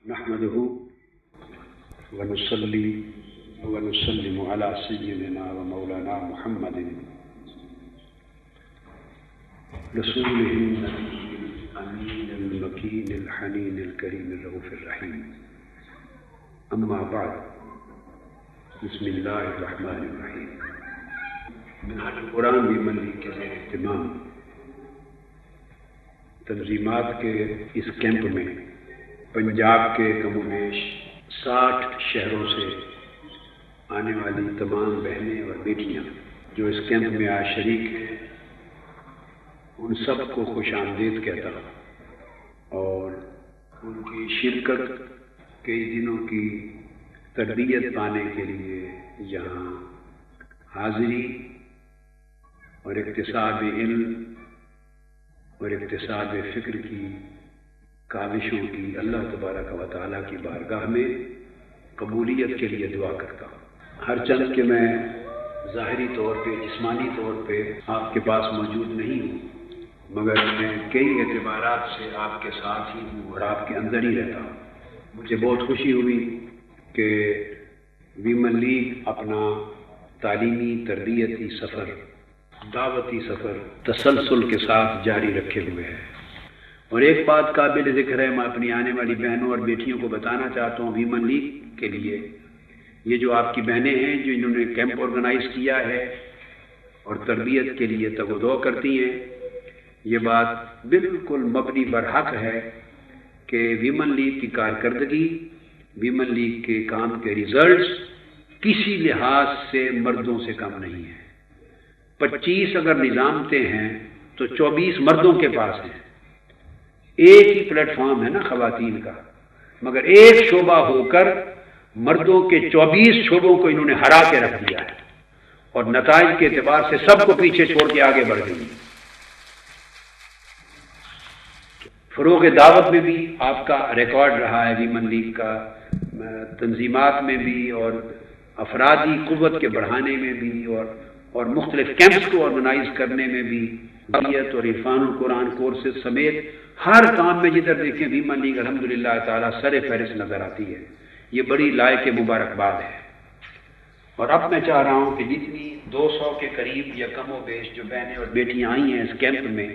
نحمده ونصلي ونسلم على سيدنا ومولانا محمد رسوله النبي الأمين المكين الحنين الكريم الرؤوف الرحيم. أما بعد، بسم الله الرحمن الرحيم. منہاج القرآن بھی ملی کے اہتمام تنظیمات کے اس کیمپ میں پنجاب کے کم و بیش 60 شہروں سے آنے والی تمام بہنیں اور بیٹیاں جو اس کیمپ میں آج شریک ہیں، ان سب کو خوش آمدید کہتا ہوں اور ان کی شرکت کئی دنوں کی تربیت پانے کے لیے یہاں حاضری اور اکتساب علم اور اکتساب فکر کی کاوشوں کی اللہ تبارک و تعالیٰ کی بارگاہ میں قبولیت کے لیے دعا کرتا ہوں۔ ہر چند کہ میں ظاہری طور پہ جسمانی طور پہ آپ کے پاس موجود نہیں ہوں، مگر میں کئی اعتبارات سے آپ کے ساتھ ہی ہوں اور آپ کے اندر ہی رہتا ہوں۔ مجھے بہت خوشی ہوئی کہ ویمن لیگ اپنا تعلیمی تربیتی سفر، دعوتی سفر تسلسل کے ساتھ جاری رکھے ہوئے ہے۔ اور ایک بات قابل ذکر ہے، میں اپنی آنے والی بہنوں اور بیٹیوں کو بتانا چاہتا ہوں، ویمن لیگ کے لیے یہ جو آپ کی بہنیں ہیں جو انہوں نے کیمپ آرگنائز کیا ہے اور تربیت کے لیے تگ و دو کرتی ہیں، یہ بات بالکل مبنی بر حق ہے کہ ویمن لیگ کی کارکردگی، ویمن لیگ کے کام کے ریزلٹس کسی لحاظ سے مردوں سے کم نہیں ہیں۔ 25 اگر نظامتے ہیں تو 24 مردوں کے پاس ہیں۔ ایک ہی پلیٹ فارم ہے نا خواتین کا، مگر ایک شعبہ ہو کر مردوں کے 24 شعبوں کو انہوں نے ہرا کے رکھ دیا ہے اور نتائج کے اعتبار سے سب کو پیچھے چھوڑ کے آگے بڑھ گئی۔ فروغ دعوت میں بھی آپ کا ریکارڈ رہا ہے، ویمن لیگ کا تنظیمات میں بھی اور افرادی قوت کے بڑھانے میں بھی اور مختلف کیمپس کو آرگنائز کرنے میں بھی، اور عرفان القرآن کورسز سمیت ہر کام میں جدھر دیکھیں ویمن لیگ الحمدللہ تعالیٰ سر فہرست نظر آتی ہے۔ یہ بڑی لائق مبارکباد ہے۔ اور اب میں چاہ رہا ہوں کہ جتنی 200 کے قریب یا کم و بیش جو بہنیں اور بیٹیاں آئی ہیں اس کیمپ میں،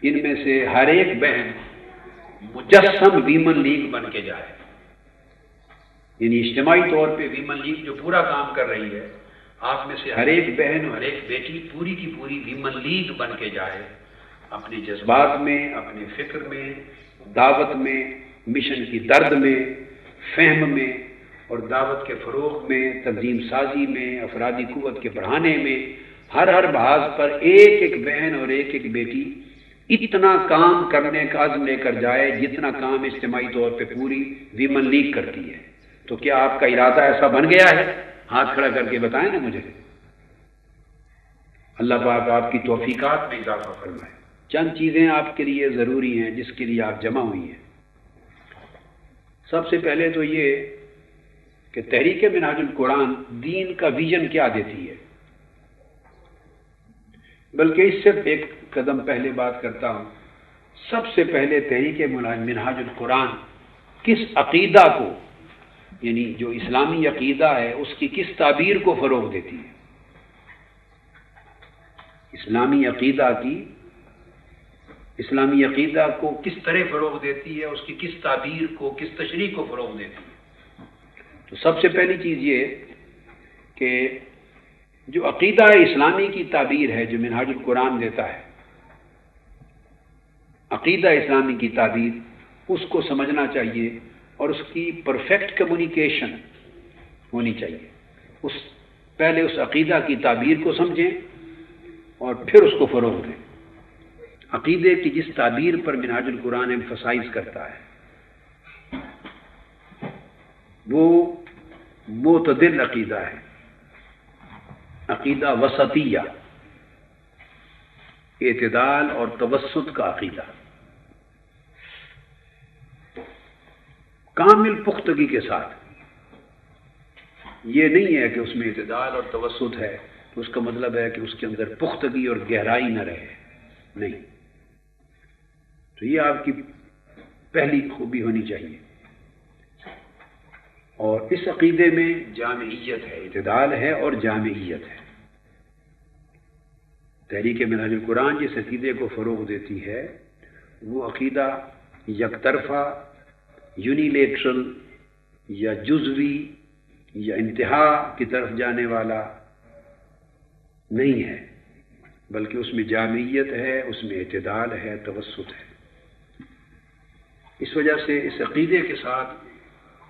ان میں سے ہر ایک بہن مجسم ویمن لیگ بن کے جائے، یعنی اجتماعی طور پہ ویمن لیگ جو پورا کام کر رہی ہے، آپ میں سے ہر ایک بہن اور ہر ایک بیٹی پوری کی پوری ویمن لیگ بن کے جائے، اپنے جذبات میں، اپنے فکر میں، دعوت میں، مشن کی درد میں، فہم میں اور دعوت کے فروغ میں، تنظیم سازی میں، افرادی قوت کے بڑھانے میں، ہر بحاظ پر ایک ایک بہن اور ایک ایک بیٹی اتنا کام کرنے کا عزم لے کر جائے جتنا کام اجتماعی طور پہ پوری ویمن لیگ کرتی ہے۔ تو کیا آپ کا ارادہ ایسا بن گیا ہے؟ ہاتھ کھڑا کر کے بتائیں نا مجھے۔ اللہ پاک آپ کی توفیقات میں اضافہ فرمائے۔ چند چیزیں آپ کے لیے ضروری ہیں جس کے لیے آپ جمع ہوئی ہیں۔ سب سے پہلے تو یہ کہ تحریک منہاج القرآن دین کا ویژن کیا دیتی ہے، بلکہ اس سے ایک قدم پہلے بات کرتا ہوں۔ سب سے پہلے تحریک منہاج القرآن کس عقیدہ کو، یعنی جو اسلامی عقیدہ ہے اس کی کس تعبیر کو فروغ دیتی ہے؟ اسلامی عقیدہ کو کس طرح فروغ دیتی ہے، اس کی کس تعبیر کو، کس تشریح کو فروغ دیتی ہے؟ تو سب سے پہلی چیز یہ کہ جو عقیدہ اسلامی کی تعبیر ہے جو منہاج القرآن دیتا ہے، عقیدہ اسلامی کی تعبیر، اس کو سمجھنا چاہیے اور اس کی پرفیکٹ کمیونیکیشن ہونی چاہیے۔ پہلے اس عقیدہ کی تعبیر کو سمجھیں اور پھر اس کو فروغ دیں۔ عقیدے کی جس تعبیر پر منہاج القرآن ایمفسائز کرتا ہے وہ معتدل عقیدہ ہے، عقیدہ وسطیہ، اعتدال اور توسط کا عقیدہ، کامل پختگی کے ساتھ۔ یہ نہیں ہے کہ اس میں اعتدال اور توسط ہے تو اس کا مطلب ہے کہ اس کے اندر پختگی اور گہرائی نہ رہے، نہیں۔ تو یہ آپ کی پہلی خوبی ہونی چاہیے۔ اور اس عقیدے میں جامعیت ہے، اعتدال ہے اور جامعیت ہے۔ تحریک منہاج القرآن جس عقیدے کو فروغ دیتی ہے وہ عقیدہ یک طرفہ، یونیلیٹرل یا جزوی یا انتہا کی طرف جانے والا نہیں ہے، بلکہ اس میں جامعیت ہے، اس میں اعتدال ہے، توسط ہے۔ اس وجہ سے اس عقیدے کے ساتھ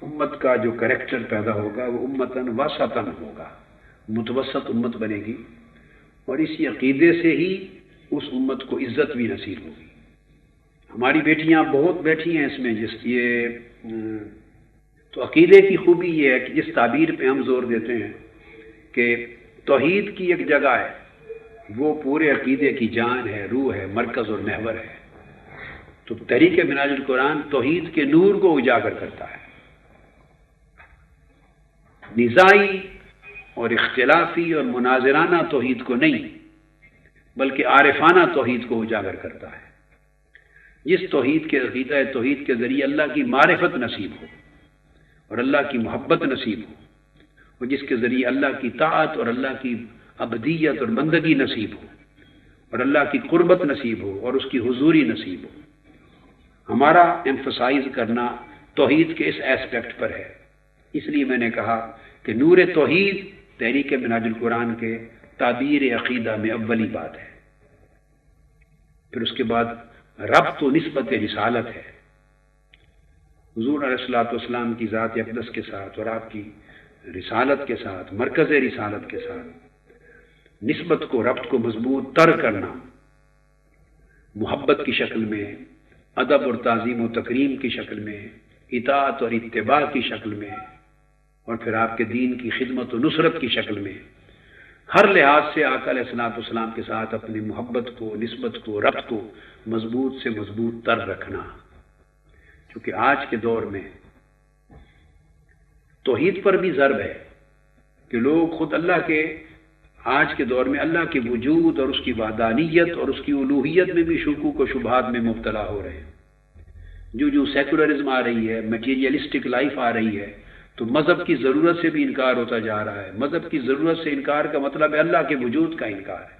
امت کا جو کریکٹر پیدا ہوگا وہ امتاً وسطاً ہوگا، متوسط امت بنے گی، اور اسی عقیدے سے ہی اس امت کو عزت بھی نصیب ہوگی۔ ہماری بیٹیاں بہت بیٹھی ہیں اس میں، تو عقیدے کی خوبی یہ ہے کہ جس تعبیر پہ ہم زور دیتے ہیں کہ توحید کی ایک جگہ ہے، وہ پورے عقیدے کی جان ہے، روح ہے، مرکز اور محور ہے۔ تو تحریک منہاج القرآن توحید کے نور کو اجاگر کرتا ہے، نزاعی اور اختلافی اور مناظرانہ توحید کو نہیں، بلکہ عارفانہ توحید کو اجاگر کرتا ہے، جس توحید کے عقیدہ توحید کے ذریعے اللہ کی معرفت نصیب ہو اور اللہ کی محبت نصیب ہو، اور جس کے ذریعے اللہ کی طاعت اور اللہ کی عبدیت اور بندگی نصیب ہو، اور اللہ کی قربت نصیب ہو اور اس کی حضوری نصیب ہو۔ ہمارا ایمفسائز کرنا توحید کے اس ایسپیکٹ پر ہے۔ اس لیے میں نے کہا کہ نور توحید تحریک منہاج القرآن کے تعبیر عقیدہ میں اولی بات ہے۔ پھر اس کے بعد ربط و نسبت رسالت ہے، حضور علیہ الصلوۃ والسلام کی ذات اقدس کے ساتھ اور آپ کی رسالت کے ساتھ، مرکز رسالت کے ساتھ نسبت کو، ربط کو مضبوط تر کرنا، محبت کی شکل میں، ادب اور تعظیم و تکریم کی شکل میں، اطاعت اور اتباع کی شکل میں، اور پھر آپ کے دین کی خدمت و نصرت کی شکل میں، ہر لحاظ سے آقا علیہ الصلوۃ والسلام کے ساتھ اپنی محبت کو، نسبت کو، ربط کو مضبوط سے مضبوط تر رکھنا۔ کیونکہ آج کے دور میں توحید پر بھی ضرب ہے کہ لوگ خود اللہ کے، آج کے دور میں اللہ کے وجود اور اس کی وحدانیت اور اس کی الوہیت میں بھی شکوک و شبہات میں مبتلا ہو رہے ہیں۔ جو سیکولرزم آ رہی ہے، میٹیریلسٹک لائف آ رہی ہے، تو مذہب کی ضرورت سے بھی انکار ہوتا جا رہا ہے۔ مذہب کی ضرورت سے انکار کا مطلب ہے اللہ کے وجود کا انکار ہے،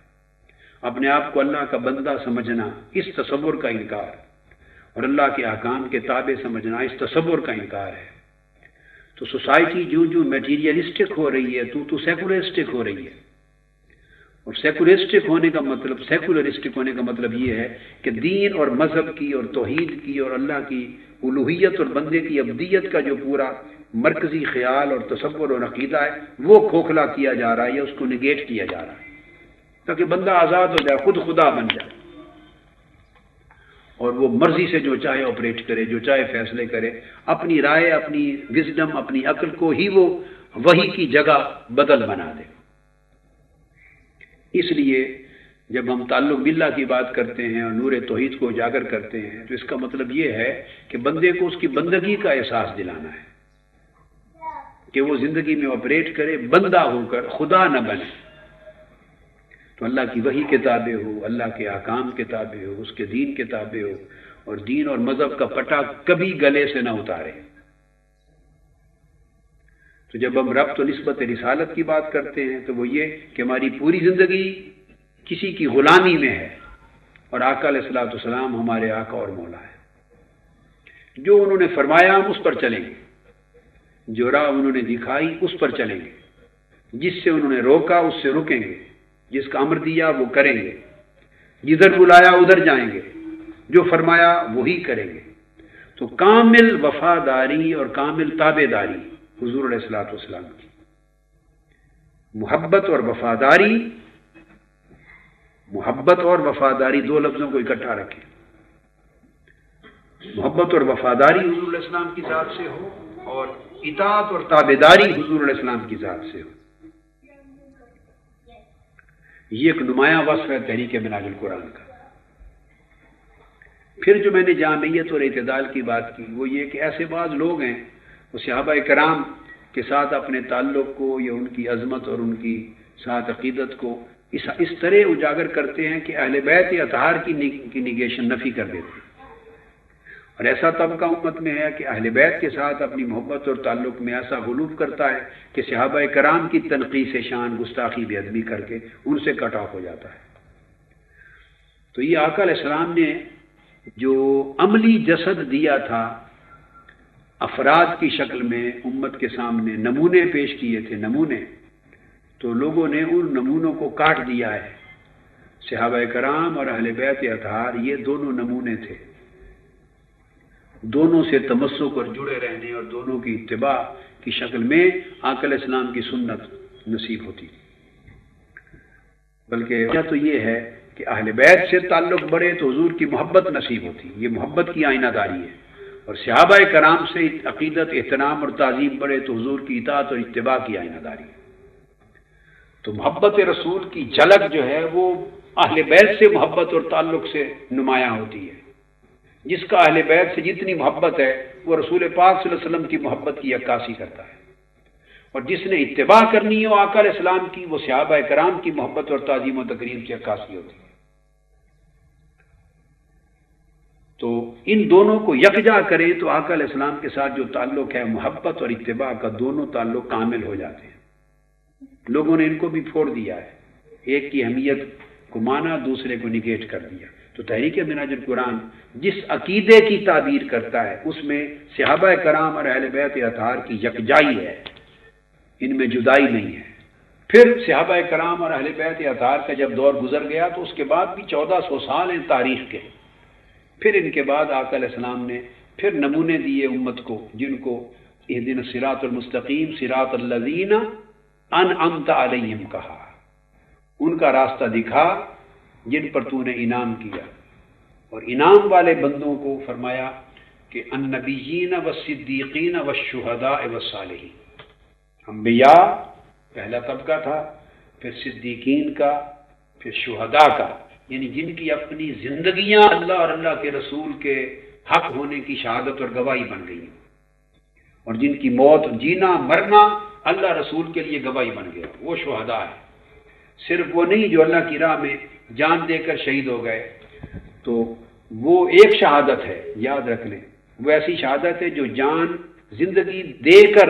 اپنے آپ کو اللہ کا بندہ سمجھنا، اس تصور کا انکار، اور اللہ کے احکام کے تابع سمجھنا، اس تصور کا انکار ہے۔ تو سوسائٹی جو میٹیریلسٹک ہو رہی ہے تو سیکولرسٹک ہو رہی ہے، اور سیکولرسٹک ہونے کا مطلب یہ ہے کہ دین اور مذہب کی اور توحید کی اور اللہ کی الوہیت اور بندے کی عبدیت کا جو پورا مرکزی خیال اور تصور اور عقیدہ ہے وہ کھوکھلا کیا جا رہا ہے، یا اس کو نگیٹ کیا جا رہا ہے، تاکہ بندہ آزاد ہو جائے، خود خدا بن جائے، اور وہ مرضی سے جو چاہے آپریٹ کرے، جو چاہے فیصلے کرے، اپنی رائے، اپنی وزڈم، اپنی عقل کو ہی وہ وحی کی جگہ بدل بنا دے۔ اس لیے جب ہم تعلق باللہ کی بات کرتے ہیں اور نور توحید کو اجاگر کرتے ہیں تو اس کا مطلب یہ ہے کہ بندے کو اس کی بندگی کا احساس دلانا ہے، کہ وہ زندگی میں آپریٹ کرے بندہ ہو کر، خدا نہ بنے۔ تو اللہ کی وحی کے تابع ہو، اللہ کے احکام کے تابع ہو، اس کے دین کے تابع ہو، اور دین اور مذہب کا پٹا کبھی گلے سے نہ اتارے۔ تو جب ہم ربط و نسبت رسالت کی بات کرتے ہیں تو وہ یہ کہ ہماری پوری زندگی کسی کی غلامی میں ہے، اور آقا علیہ الصلوۃ والسلام ہمارے آقا اور مولا ہے۔ جو انہوں نے فرمایا ہم اس پر چلیں گے، جو راہ انہوں نے دکھائی اس پر چلیں گے، جس سے انہوں نے روکا اس سے رکیں گے، جس کا امر دیا وہ کریں گے، جدھر بلایا ادھر جائیں گے، جو فرمایا وہی کریں گے۔ تو کامل وفاداری اور کامل تابع داری حضور علیہ الصلوۃ والسلام کی، محبت اور وفاداری دو لفظوں کو اکٹھا رکھیں۔ محبت اور وفاداری حضور علیہ السلام کی ذات سے ہو، اور اطاعت اور تابعداری حضور علیہ السلام کی ذات سے ہو۔ یہ ایک نمایاں وصف ہے تحریک منہاج القرآن کا۔ پھر جو میں نے جامعیت اور اعتدال کی بات کی وہ یہ کہ ایسے بعض لوگ ہیں وہ صحابہ کرام کے ساتھ اپنے تعلق کو یا ان کی عظمت اور ان کی ساتھ عقیدت کو اس طرح اجاگر کرتے ہیں کہ اہل بیت اطہار کی نگیشن، نفی کر دیتے ہیں، اور ایسا طبقہ امت میں ہے کہ اہل بیت کے ساتھ اپنی محبت اور تعلق میں ایسا غلوف کرتا ہے کہ صحابہ کرام کی تنقیص شان، گستاخی، بے ادبی کر کے ان سے کٹ آف ہو جاتا ہے۔ تو یہ آقا علیہ السلام نے جو عملی جسد دیا تھا افراد کی شکل میں امت کے سامنے نمونے پیش کیے تھے، نمونے، تو لوگوں نے ان نمونوں کو کاٹ دیا ہے۔ صحابہ کرام اور اہل بیت اطہار یہ دونوں نمونے تھے، دونوں سے تمسک اور جڑے رہنے اور دونوں کی اتباع کی شکل میں آقا علیہ السلام کی سنت نصیب ہوتی۔ بلکہ وجہ تو یہ ہے کہ اہل بیت سے تعلق بڑھے تو حضور کی محبت نصیب ہوتی، یہ محبت کی آئینہ داری ہے، اور صحابہ کرام سے عقیدت، احترام اور تعظیم بڑھے تو حضور کی اطاعت اور اتباع کی آئینہ داری ہے۔ تو محبت رسول کی جھلک جو ہے وہ اہل بیت سے محبت اور تعلق سے نمایاں ہوتی ہے۔ جس کا اہل بیت سے جتنی محبت ہے وہ رسول پاک صلی اللہ علیہ وسلم کی محبت کی عکاسی کرتا ہے، اور جس نے اتباع کرنی ہو آقا علیہ السلام کی وہ صحابہ کرام کی محبت اور تعظیم و تکریم کی عکاسی ہوتی ہے۔ تو ان دونوں کو یکجا کریں تو آقا علیہ السلام کے ساتھ جو تعلق ہے محبت اور اتباع کا، دونوں تعلق کامل ہو جاتے ہیں۔ لوگوں نے ان کو بھی پھوڑ دیا ہے، ایک کی اہمیت کو مانا، دوسرے کو نگیٹ کر دیا۔ تو تحریک منہاج القرآن جس عقیدے کی تعبیر کرتا ہے اس میں صحابہ کرام اور اہل بیت اطہار کی یکجائی ہے، ان میں جدائی نہیں ہے۔ پھر صحابہ کرام اور اہل بیت اطہار کا جب دور گزر گیا تو اس کے بعد بھی 1400 سال ہیں تاریخ کے، پھر ان کے بعد آقا علیہ السلام نے پھر نمونے دیے امت کو، جن کو اہدنا الصراط المستقیم صراط الذین انعمت علیہم کہا، ان کا راستہ دکھا جن پر تو نے انعام کیا، اور انعام والے بندوں کو فرمایا کہ النبیین والصدیقین والشہداء والصالحین۔ انبیاء پہلا طبقہ تھا، پھر صدیقین کا، پھر شہداء کا، یعنی جن کی اپنی زندگیاں اللہ اور اللہ کے رسول کے حق ہونے کی شہادت اور گواہی بن گئی، اور جن کی موت، جینا مرنا اللہ رسول کے لیے گواہی بن گیا، وہ شہداء ہے۔ صرف وہ نہیں جو اللہ کی راہ میں جان دے کر شہید ہو گئے، تو وہ ایک شہادت ہے، یاد رکھ لیں، وہ ایسی شہادت ہے جو جان زندگی دے کر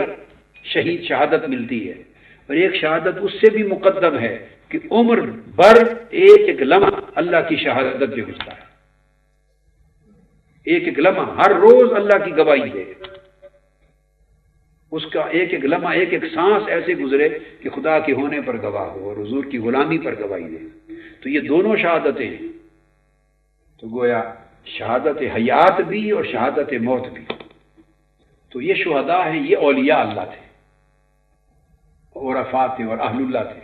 شہید شہادت ملتی ہے، اور ایک شہادت اس سے بھی مقدم ہے کہ عمر بھر ایک ایک لمحہ اللہ کی شہادت جو گزرتا ہے، ایک ایک لمحہ ہر روز اللہ کی گواہی دے، اس کا ایک ایک لمحہ، ایک ایک سانس ایسے گزرے کہ خدا کے ہونے پر گواہ ہو اور حضور کی غلامی پر گواہی دے۔ تو یہ دونوں شہادتیں ہیں، تو گویا شہادت حیات بھی اور شہادت موت بھی۔ تو یہ شہداء ہیں، یہ اولیاء اللہ تھے، عرفاء تھے اور اہل اللہ تھے،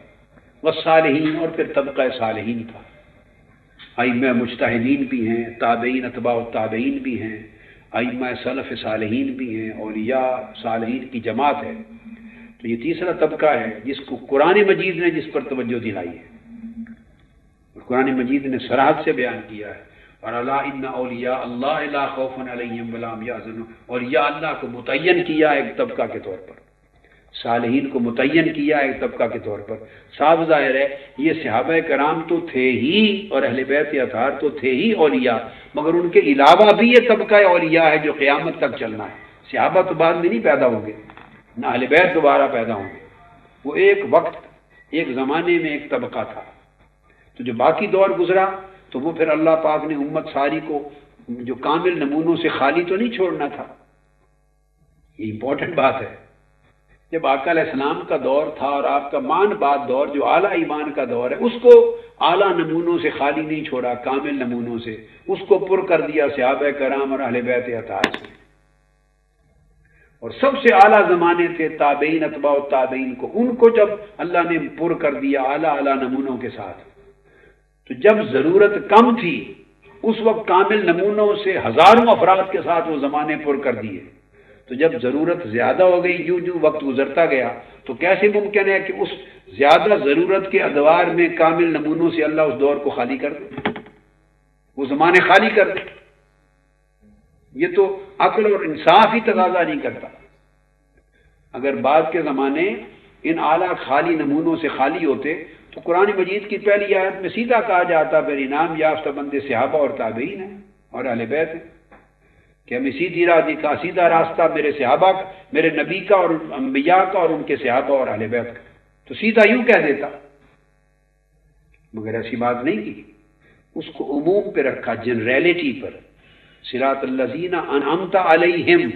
والصالحین، اور پھر طبقہ صالحین تھا، ائمہ مجتہدین بھی ہیں، تابعین اتباع التابعین بھی ہیں، ائمہ سلف صالحین بھی ہیں، اولیاء صالحین کی جماعت ہے۔ تو یہ تیسرا طبقہ ہے جس کو قرآن مجید نے جس پر توجہ دلائی ہے، اور قرآن مجید نے صراحت سے بیان کیا ہے، اور الا ان اولیاء اللہ لا خوف علیہم ولا هم یحزنون، اولیاء اللہ کو متعین کیا ایک طبقہ کے طور پر، صالحین کو متعین کیا ایک طبقہ کے طور پر۔ صاف ظاہر ہے یہ صحابہ کرام تو تھے ہی اور اہل بیت اطہار تو تھے ہی اولیاء، مگر ان کے علاوہ بھی یہ طبقہ اولیاء ہے جو قیامت تک چلنا ہے۔ صحابہ تو بعد میں نہیں پیدا ہوں گے، نہ اہل بیت دوبارہ پیدا ہوں گے، وہ ایک وقت ایک زمانے میں ایک طبقہ تھا۔ تو جو باقی دور گزرا تو وہ پھر اللہ پاک نے امت ساری کو جو کامل نمونوں سے خالی تو نہیں چھوڑنا تھا، یہ امپورٹنٹ بات ہے۔ جب آقا علیہ السلام کا دور تھا اور آپ کا مان بعد دور جو اعلیٰ ایمان کا دور ہے، اس کو اعلیٰ نمونوں سے خالی نہیں چھوڑا، کامل نمونوں سے اس کو پر کر دیا صحابہ کرام اور اہل بیت اطہار سے۔ اور سب سے اعلیٰ زمانے تھے تابعین اتباع التابعین کو، ان کو جب اللہ نے پر کر دیا اعلیٰ نمونوں کے ساتھ، تو جب ضرورت کم تھی اس وقت کامل نمونوں سے ہزاروں افراد کے ساتھ وہ زمانے پر کر دیے، تو جب ضرورت زیادہ ہو گئی، جو وقت گزرتا گیا، تو کیسے ممکن ہے کہ اس زیادہ ضرورت کے ادوار میں کامل نمونوں سے اللہ اس دور کو خالی کر دے، وہ زمانے خالی کر دے؟ یہ تو عقل اور انصاف ہی تقاضا نہیں کرتا۔ اگر بعد کے زمانے ان اعلیٰ خالی نمونوں سے خالی ہوتے تو قرآن مجید کی پہلی آیت میں سیدھا کہا جاتا پھر انعام یافتہ بندے صحابہ اور تابعین ہیں اور اہل بیت ہیں، کہ ہمیں سیدھی راہ دکھا، سیدھا راستہ میرے صحابہ کا، میرے نبی کا اور انبیاء کا اور ان کے صحابہ اور اہل بیت کا، تو سیدھا یوں کہہ دیتا، مگر ایسی بات نہیں کی، اس کو عموم پہ رکھا، جنریلٹی پر، صراط الذین انعمت علیہم،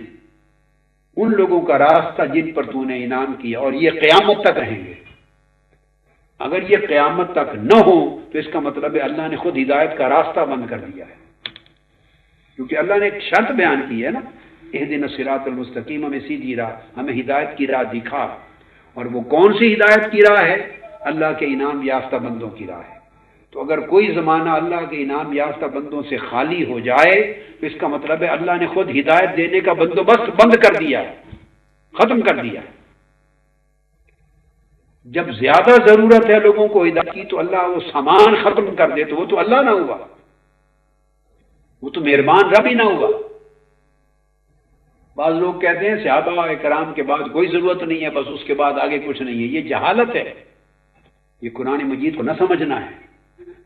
ان لوگوں کا راستہ جن پر تو نے انعام کیا، اور یہ قیامت تک رہیں گے۔ اگر یہ قیامت تک نہ ہو تو اس کا مطلب ہے اللہ نے خود ہدایت کا راستہ بند کر دیا ہے، کیونکہ اللہ نے ایک شرط بیان کی ہے نا، اہدنا الصراط المستقیم، ہمیں سیدھی راہ، ہمیں ہدایت کی راہ دکھا، اور وہ کون سی ہدایت کی راہ ہے؟ اللہ کے انعام یافتہ بندوں کی راہ ہے۔ تو اگر کوئی زمانہ اللہ کے انعام یافتہ بندوں سے خالی ہو جائے تو اس کا مطلب ہے اللہ نے خود ہدایت دینے کا بندوبست بند کر دیا ہے، ختم کر دیا ہے۔ جب زیادہ ضرورت ہے لوگوں کو ہدایت کی تو اللہ وہ سامان ختم کر دے، تو وہ تو اللہ نہ ہوا، وہ تو مہربان رب ہی نہ ہوا۔ بعض لوگ کہتے ہیں صحابہ کرام کے بعد کوئی ضرورت نہیں ہے، بس اس کے بعد آگے کچھ نہیں ہے، یہ جہالت ہے، یہ قرآن مجید کو نہ سمجھنا ہے۔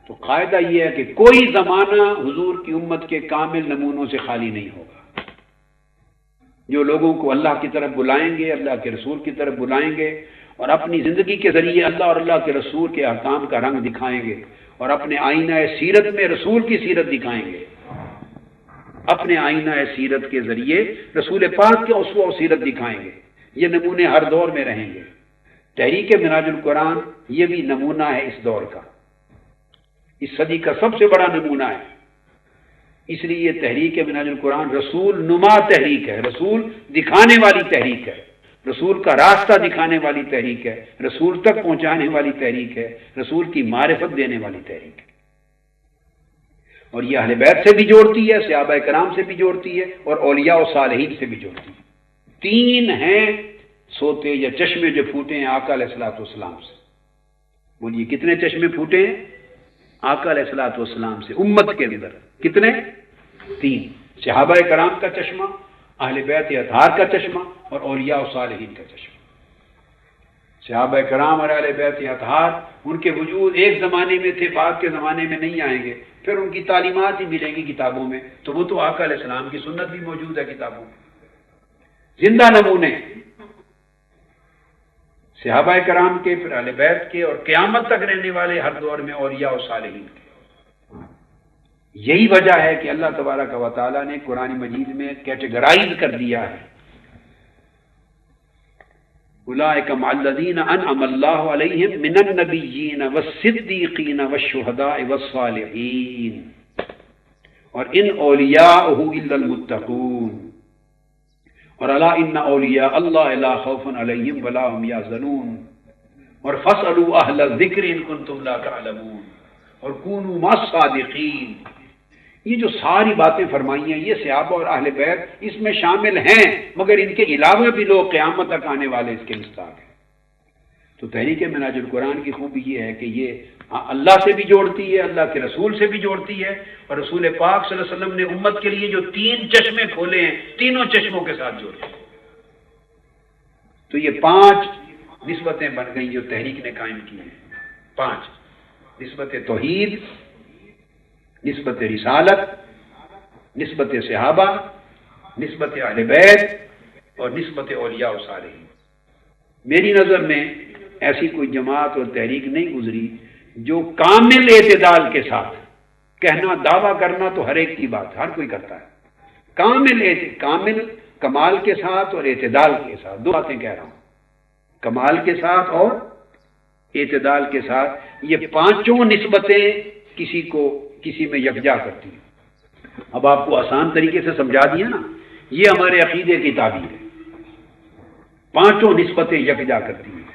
تو قاعدہ یہ ہے کہ کوئی زمانہ حضور کی امت کے کامل نمونوں سے خالی نہیں ہوگا، جو لوگوں کو اللہ کی طرف بلائیں گے، اللہ کے رسول کی طرف بلائیں گے، اور اپنی زندگی کے ذریعے اللہ اور اللہ کے رسول کے احکام کا رنگ دکھائیں گے، اور اپنے آئینہ سیرت میں رسول کی سیرت دکھائیں گے، اپنے آئینہ سیرت کے ذریعے رسول پاک کے اسوہ و سیرت دکھائیں گے۔ یہ نمونے ہر دور میں رہیں گے۔ تحریک منہاج القرآن یہ بھی نمونہ ہے اس دور کا، اس صدی کا سب سے بڑا نمونہ ہے۔ اس لیے یہ تحریک منہاج القرآن رسول نما تحریک ہے، رسول دکھانے والی تحریک ہے، رسول کا راستہ دکھانے والی تحریک ہے، رسول تک پہنچانے والی تحریک ہے، رسول کی معرفت دینے والی تحریک ہے۔ اور یہ اہل بیت سے بھی جوڑتی ہے، صحابہ کرام سے بھی جوڑتی ہے، اور اولیاء و صالحین سے بھی جوڑتی ہے۔ تین ہیں سوتے یا چشمے جو پھوٹے ہیں آقا علیہ الصلوۃ والسلام سے۔ بولیے کتنے چشمے پھوٹے ہیں آقا علیہ الصلوۃ والسلام سے امت کے اندر؟ کتنے؟ تین، صحابہ کرام کا چشمہ، اہل بیت اطہار کا چشمہ، اور اولیاء و صالحین کا چشمہ۔ صحابہ کرام اور اہل بیت اطہار ان کے وجود ایک زمانے میں تھے، بعد کے زمانے میں نہیں آئیں گے، پھر ان کی تعلیمات ہی ملیں گی کتابوں میں، تو وہ تو آقا علیہ السلام کی سنت بھی موجود ہے کتابوں میں، زندہ نمونے صحابہ کرام کے، پھر اہل بیت کے، اور قیامت تک رہنے والے ہر دور میں اولیاء و صالحین کے۔ یہی وجہ ہے کہ اللہ تبارک و تعالیٰ نے قرآن مجید میں کیٹیگرائز کر دیا ہے، اولئک مع الذین انعم اللہ علیہم من النبیین والصدیقین والشہداء والصالحین، اور ان اولیاءہ الا المتقون، اور الا ان اولیاء اللہ لا خوف علیہم ولا هم یحزنون، اور فاسألوا اہل الذکر ان کنتم لا تعلمون، اور کونوا مع الصادقین۔ یہ جو ساری باتیں فرمائی ہیں یہ صحابہ اور اہل بیت اس میں شامل ہیں، مگر ان کے علاوہ بھی لوگ قیامت تک آنے والے اس کے مستحق ہیں۔ تو تحریک منہاج القرآن کی خوبی یہ ہے کہ یہ اللہ سے بھی جوڑتی ہے، اللہ کے رسول سے بھی جوڑتی ہے، اور رسول پاک صلی اللہ علیہ وسلم نے امت کے لیے جو تین چشمے کھولے ہیں تینوں چشموں کے ساتھ جوڑے ہیں۔ تو یہ پانچ نسبتیں بن گئیں جو تحریک نے قائم کی ہیں، پانچ: نسبت توحید، نسبت رسالت، نسبت صحابہ، نسبت اہل بیت، اور نسبت اولیاء و صالحین۔ میری نظر میں ایسی کوئی جماعت اور تحریک نہیں گزری جو کامل اعتدال کے ساتھ، کہنا دعویٰ کرنا تو ہر ایک کی بات، ہر کوئی کرتا ہے، کامل کمال کے ساتھ اور اعتدال کے ساتھ، دو باتیں کہہ رہا ہوں، کمال کے ساتھ اور اعتدال کے ساتھ، یہ پانچوں نسبتیں کسی میں یکجا کرتی ہیں۔ اب آپ کو آسان طریقے سے سمجھا دیا نا، یہ ہمارے عقیدے کی تعبیر ہے، پانچوں نسبتیں یکجا کرتی ہیں،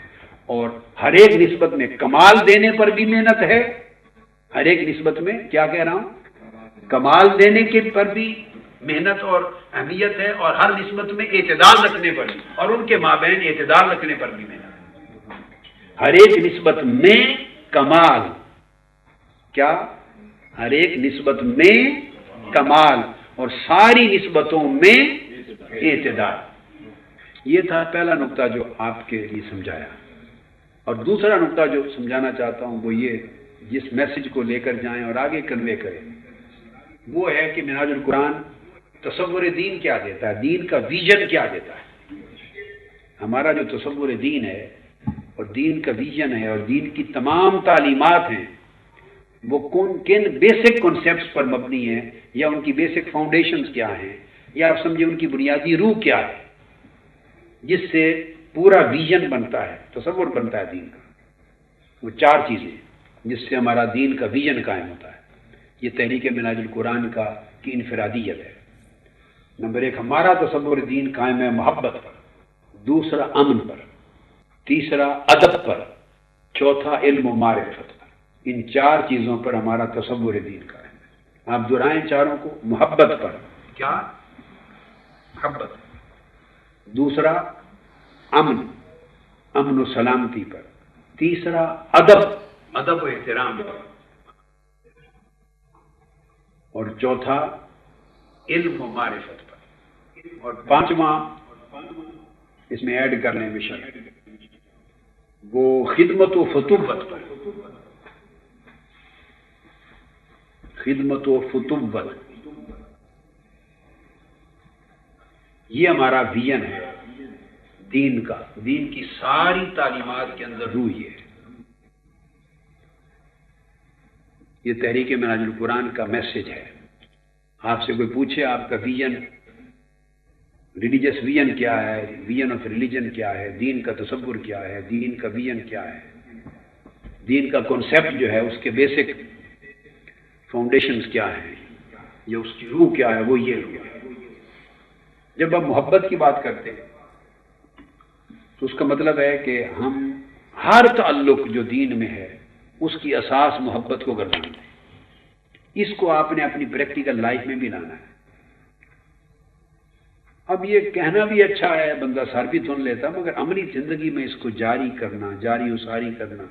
اور ہر ایک نسبت میں کمال دینے پر بھی محنت ہے، ہر ایک نسبت میں کیا کہہ رہا ہوں، کمال دینے کے پر بھی محنت اور اہمیت ہے، اور ہر نسبت میں اعتدال رکھنے پر بھی، اور ان کے مابین اعتدال رکھنے پر بھی محنت ہے۔ ہر ایک نسبت میں کمال، کیا؟ ہر ایک نسبت میں کمال، اور ساری نسبتوں میں اعتدال۔ یہ تھا پہلا نقطہ جو آپ کے لیے سمجھایا، اور دوسرا نقطہ جو سمجھانا چاہتا ہوں وہ یہ، جس میسج کو لے کر جائیں اور آگے کنوے کریں، وہ ہے کہ منہاج القرآن تصور دین کیا دیتا ہے، دین کا ویژن کیا دیتا ہے. ہمارا جو تصور دین ہے اور دین کا ویژن ہے اور دین کی تمام تعلیمات ہیں وہ کن بیسک کنسیپٹس پر مبنی ہیں، یا ان کی بیسک فاؤنڈیشنز کیا ہیں، یا آپ سمجھیں ان کی بنیادی روح کیا ہے جس سے پورا ویژن بنتا ہے، تصور بنتا ہے دین کا. وہ 4 چیزیں جس سے ہمارا دین کا ویژن قائم ہوتا ہے. یہ تحریک منہاج القرآن کی انفرادیت ہے. نمبر 1، ہمارا تصور دین قائم ہے محبت پر، دوسرا امن پر، تیسرا ادب پر، چوتھا علم و معرفت پر. ان 4 چیزوں پر ہمارا تصور دین قائم ہے. آپ دہرائیں چاروں کو. محبت پر، کیا؟ محبت. دوسرا امن و سلامتی پر. تیسرا ادب و احترام پر. اور چوتھا علم و معرفت پر. اور 5واں اس میں ایڈ کرنے میں شرط وہ خدمت و فتوت پر. خدمت و فتوت، یہ ہمارا ویژن ہے دین کا. دین کی ساری تعلیمات کے اندر روح یہ ہے. یہ تحریک منہاج القرآن کا میسج ہے. آپ سے کوئی پوچھے آپ کا ویژن، ریلیجس ویژن کیا ہے، ویژن آف ریلیجن کیا ہے، دین کا تصور کیا ہے، دین کا ویژن کیا ہے، دین کا کنسیپٹ جو ہے اس کے بیسک فاؤنڈیشنز کیا ہیں، یہ اس کی روح کیا ہے، وہ یہ روح ہے. جب ہم محبت کی بات کرتے ہیں تو اس کا مطلب ہے کہ ہم ہر تعلق جو دین میں ہے اس کی اساس محبت کو گردانتے ہیں. اس کو آپ نے اپنی پریکٹیکل لائف میں بھی لانا ہے. اب یہ کہنا بھی اچھا ہے، بندہ سر بھی دھن لیتا، مگر عملی زندگی میں اس کو جاری کرنا، جاری و ساری کرنا،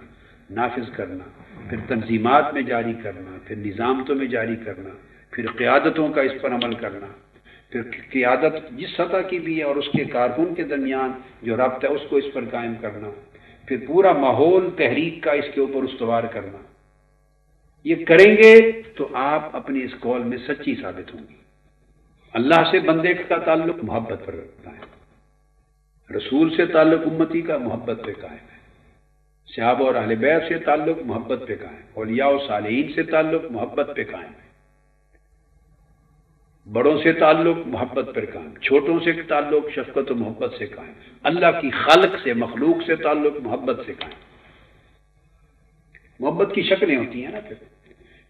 نافذ کرنا، پھر تنظیمات میں جاری کرنا، پھر نظامتوں میں جاری کرنا، پھر قیادتوں کا اس پر عمل کرنا، پھر قیادت جس سطح کی بھی ہے اور اس کے کارکن کے درمیان جو رابطہ ہے اس کو اس پر قائم کرنا، پھر پورا ماحول تحریک کا اس کے اوپر استوار کرنا. یہ کریں گے تو آپ اپنی اس قول میں سچی ثابت ہوں گی. اللہ سے بندے کا تعلق محبت پر قائم ہے، رسول سے تعلق امتی کا محبت پہ قائم ہے، صحابہ اور اہل بیت سے تعلق محبت پہ قائم، اولیاء و صالحین سے تعلق محبت پہ قائم ہے، بڑوں سے تعلق محبت پر قائم، چھوٹوں سے تعلق شفقت و محبت سے قائم، اللہ کی خلق سے، مخلوق سے تعلق محبت سے قائم. محبت کی شکلیں ہوتی ہیں نا، پھر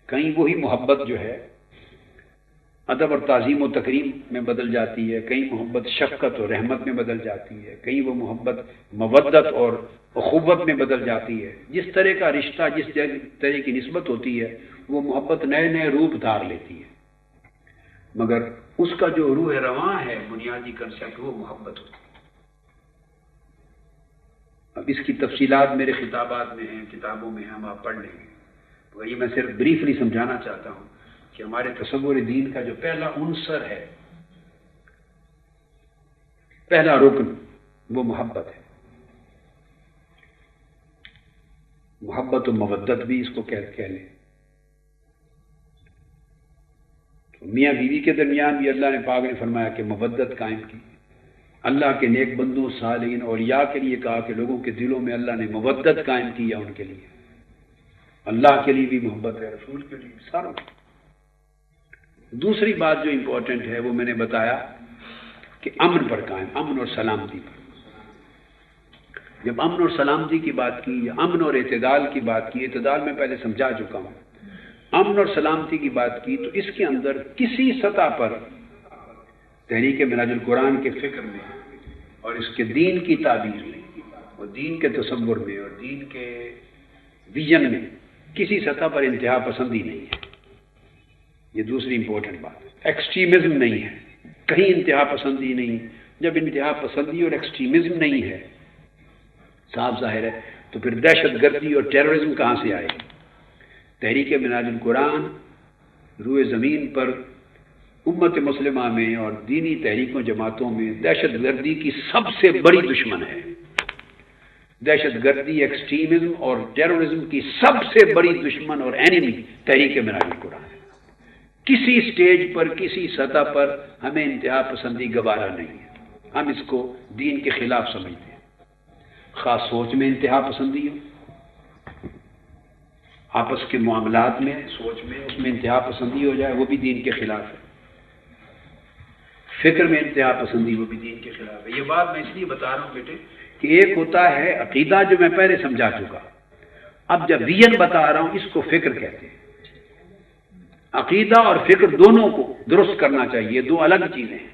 کہیں وہی محبت جو ہے ادب اور تعظیم و تکریم میں بدل جاتی ہے، کہیں محبت شفقت اور رحمت میں بدل جاتی ہے، کہیں وہ محبت مودت اور اخوت میں بدل جاتی ہے. جس طرح کا رشتہ، جس طرح کی نسبت ہوتی ہے وہ محبت نئے نئے روپ دھار لیتی ہے، مگر اس کا جو روح رواں ہے، بنیادی کنسیپٹ، وہ محبت ہوتی ہے. اب اس کی تفصیلات میرے خطابات میں ہیں، کتابوں میں ہم آپ پڑھ لیں گے، مگر یہ میں صرف بریفلی سمجھانا چاہتا ہوں کہ ہمارے تصور دین کا جو پہلا عنصر ہے، پہلا رکن، وہ محبت ہے. محبت و مودت بھی اس کو کہہ لیں. میاں بیوی کے درمیان بھی اللہ نے پاک نے فرمایا کہ مودت قائم کی. اللہ کے نیک بندوں، صالحین، اولیاء کے لیے کہا کہ لوگوں کے دلوں میں اللہ نے مودت قائم کی ہے ان کے لیے. اللہ کے لیے بھی محبت ہے، رسول کے لیے بھی، ساروں کے. دوسری بات جو امپورٹنٹ ہے وہ میں نے بتایا کہ امن پر قائم، امن اور سلامتی پر. جب امن اور سلامتی کی بات کی یا امن اور اعتدال کی بات کی، اعتدال میں پہلے سمجھا چکا ہوں، امن اور سلامتی کی بات کی تو اس کے اندر کسی سطح پر تحریک منہاج القرآن کے فکر میں اور اس کے دین کی تعبیر میں اور دین کے تصور میں اور دین کے ویژن میں کسی سطح پر انتہا پسندی نہیں ہے. یہ دوسری امپورٹنٹ بات ہے. ایکسٹریمزم نہیں ہے، کہیں انتہا پسندی نہیں. جب انتہا پسندی اور ایکسٹریمزم نہیں ہے، صاف ظاہر ہے تو پھر دہشت گردی اور ٹیررزم کہاں سے آئے گی. تحریک منہاج القرآن روئے زمین پر امت مسلمہ میں اور دینی تحریکوں جماعتوں میں دہشت گردی کی سب سے بڑی دشمن ہے. دہشت گردی، ایکسٹریمزم اور ٹیررزم کی سب سے بڑی دشمن اور اینیمی تحریک منہاج القرآن ہے. کسی سٹیج پر کسی سطح پر ہمیں انتہا پسندی گوارا نہیں ہے. ہم اس کو دین کے خلاف سمجھتے ہیں. خاص سوچ میں انتہا پسندی ہو، آپس کے معاملات میں سوچ میں اس میں انتہا پسندی ہو جائے وہ بھی دین کے خلاف ہے. فکر میں انتہا پسندی وہ بھی دین کے خلاف ہے. یہ بات میں اس لیے بتا رہا ہوں بیٹے کہ ایک ہوتا ہے عقیدہ جو میں پہلے سمجھا چکا، اب جب ویژن بتا رہا ہوں اس کو فکر کہتے ہیں. عقیدہ اور فکر دونوں کو درست کرنا چاہیے، دو الگ چیزیں ہیں.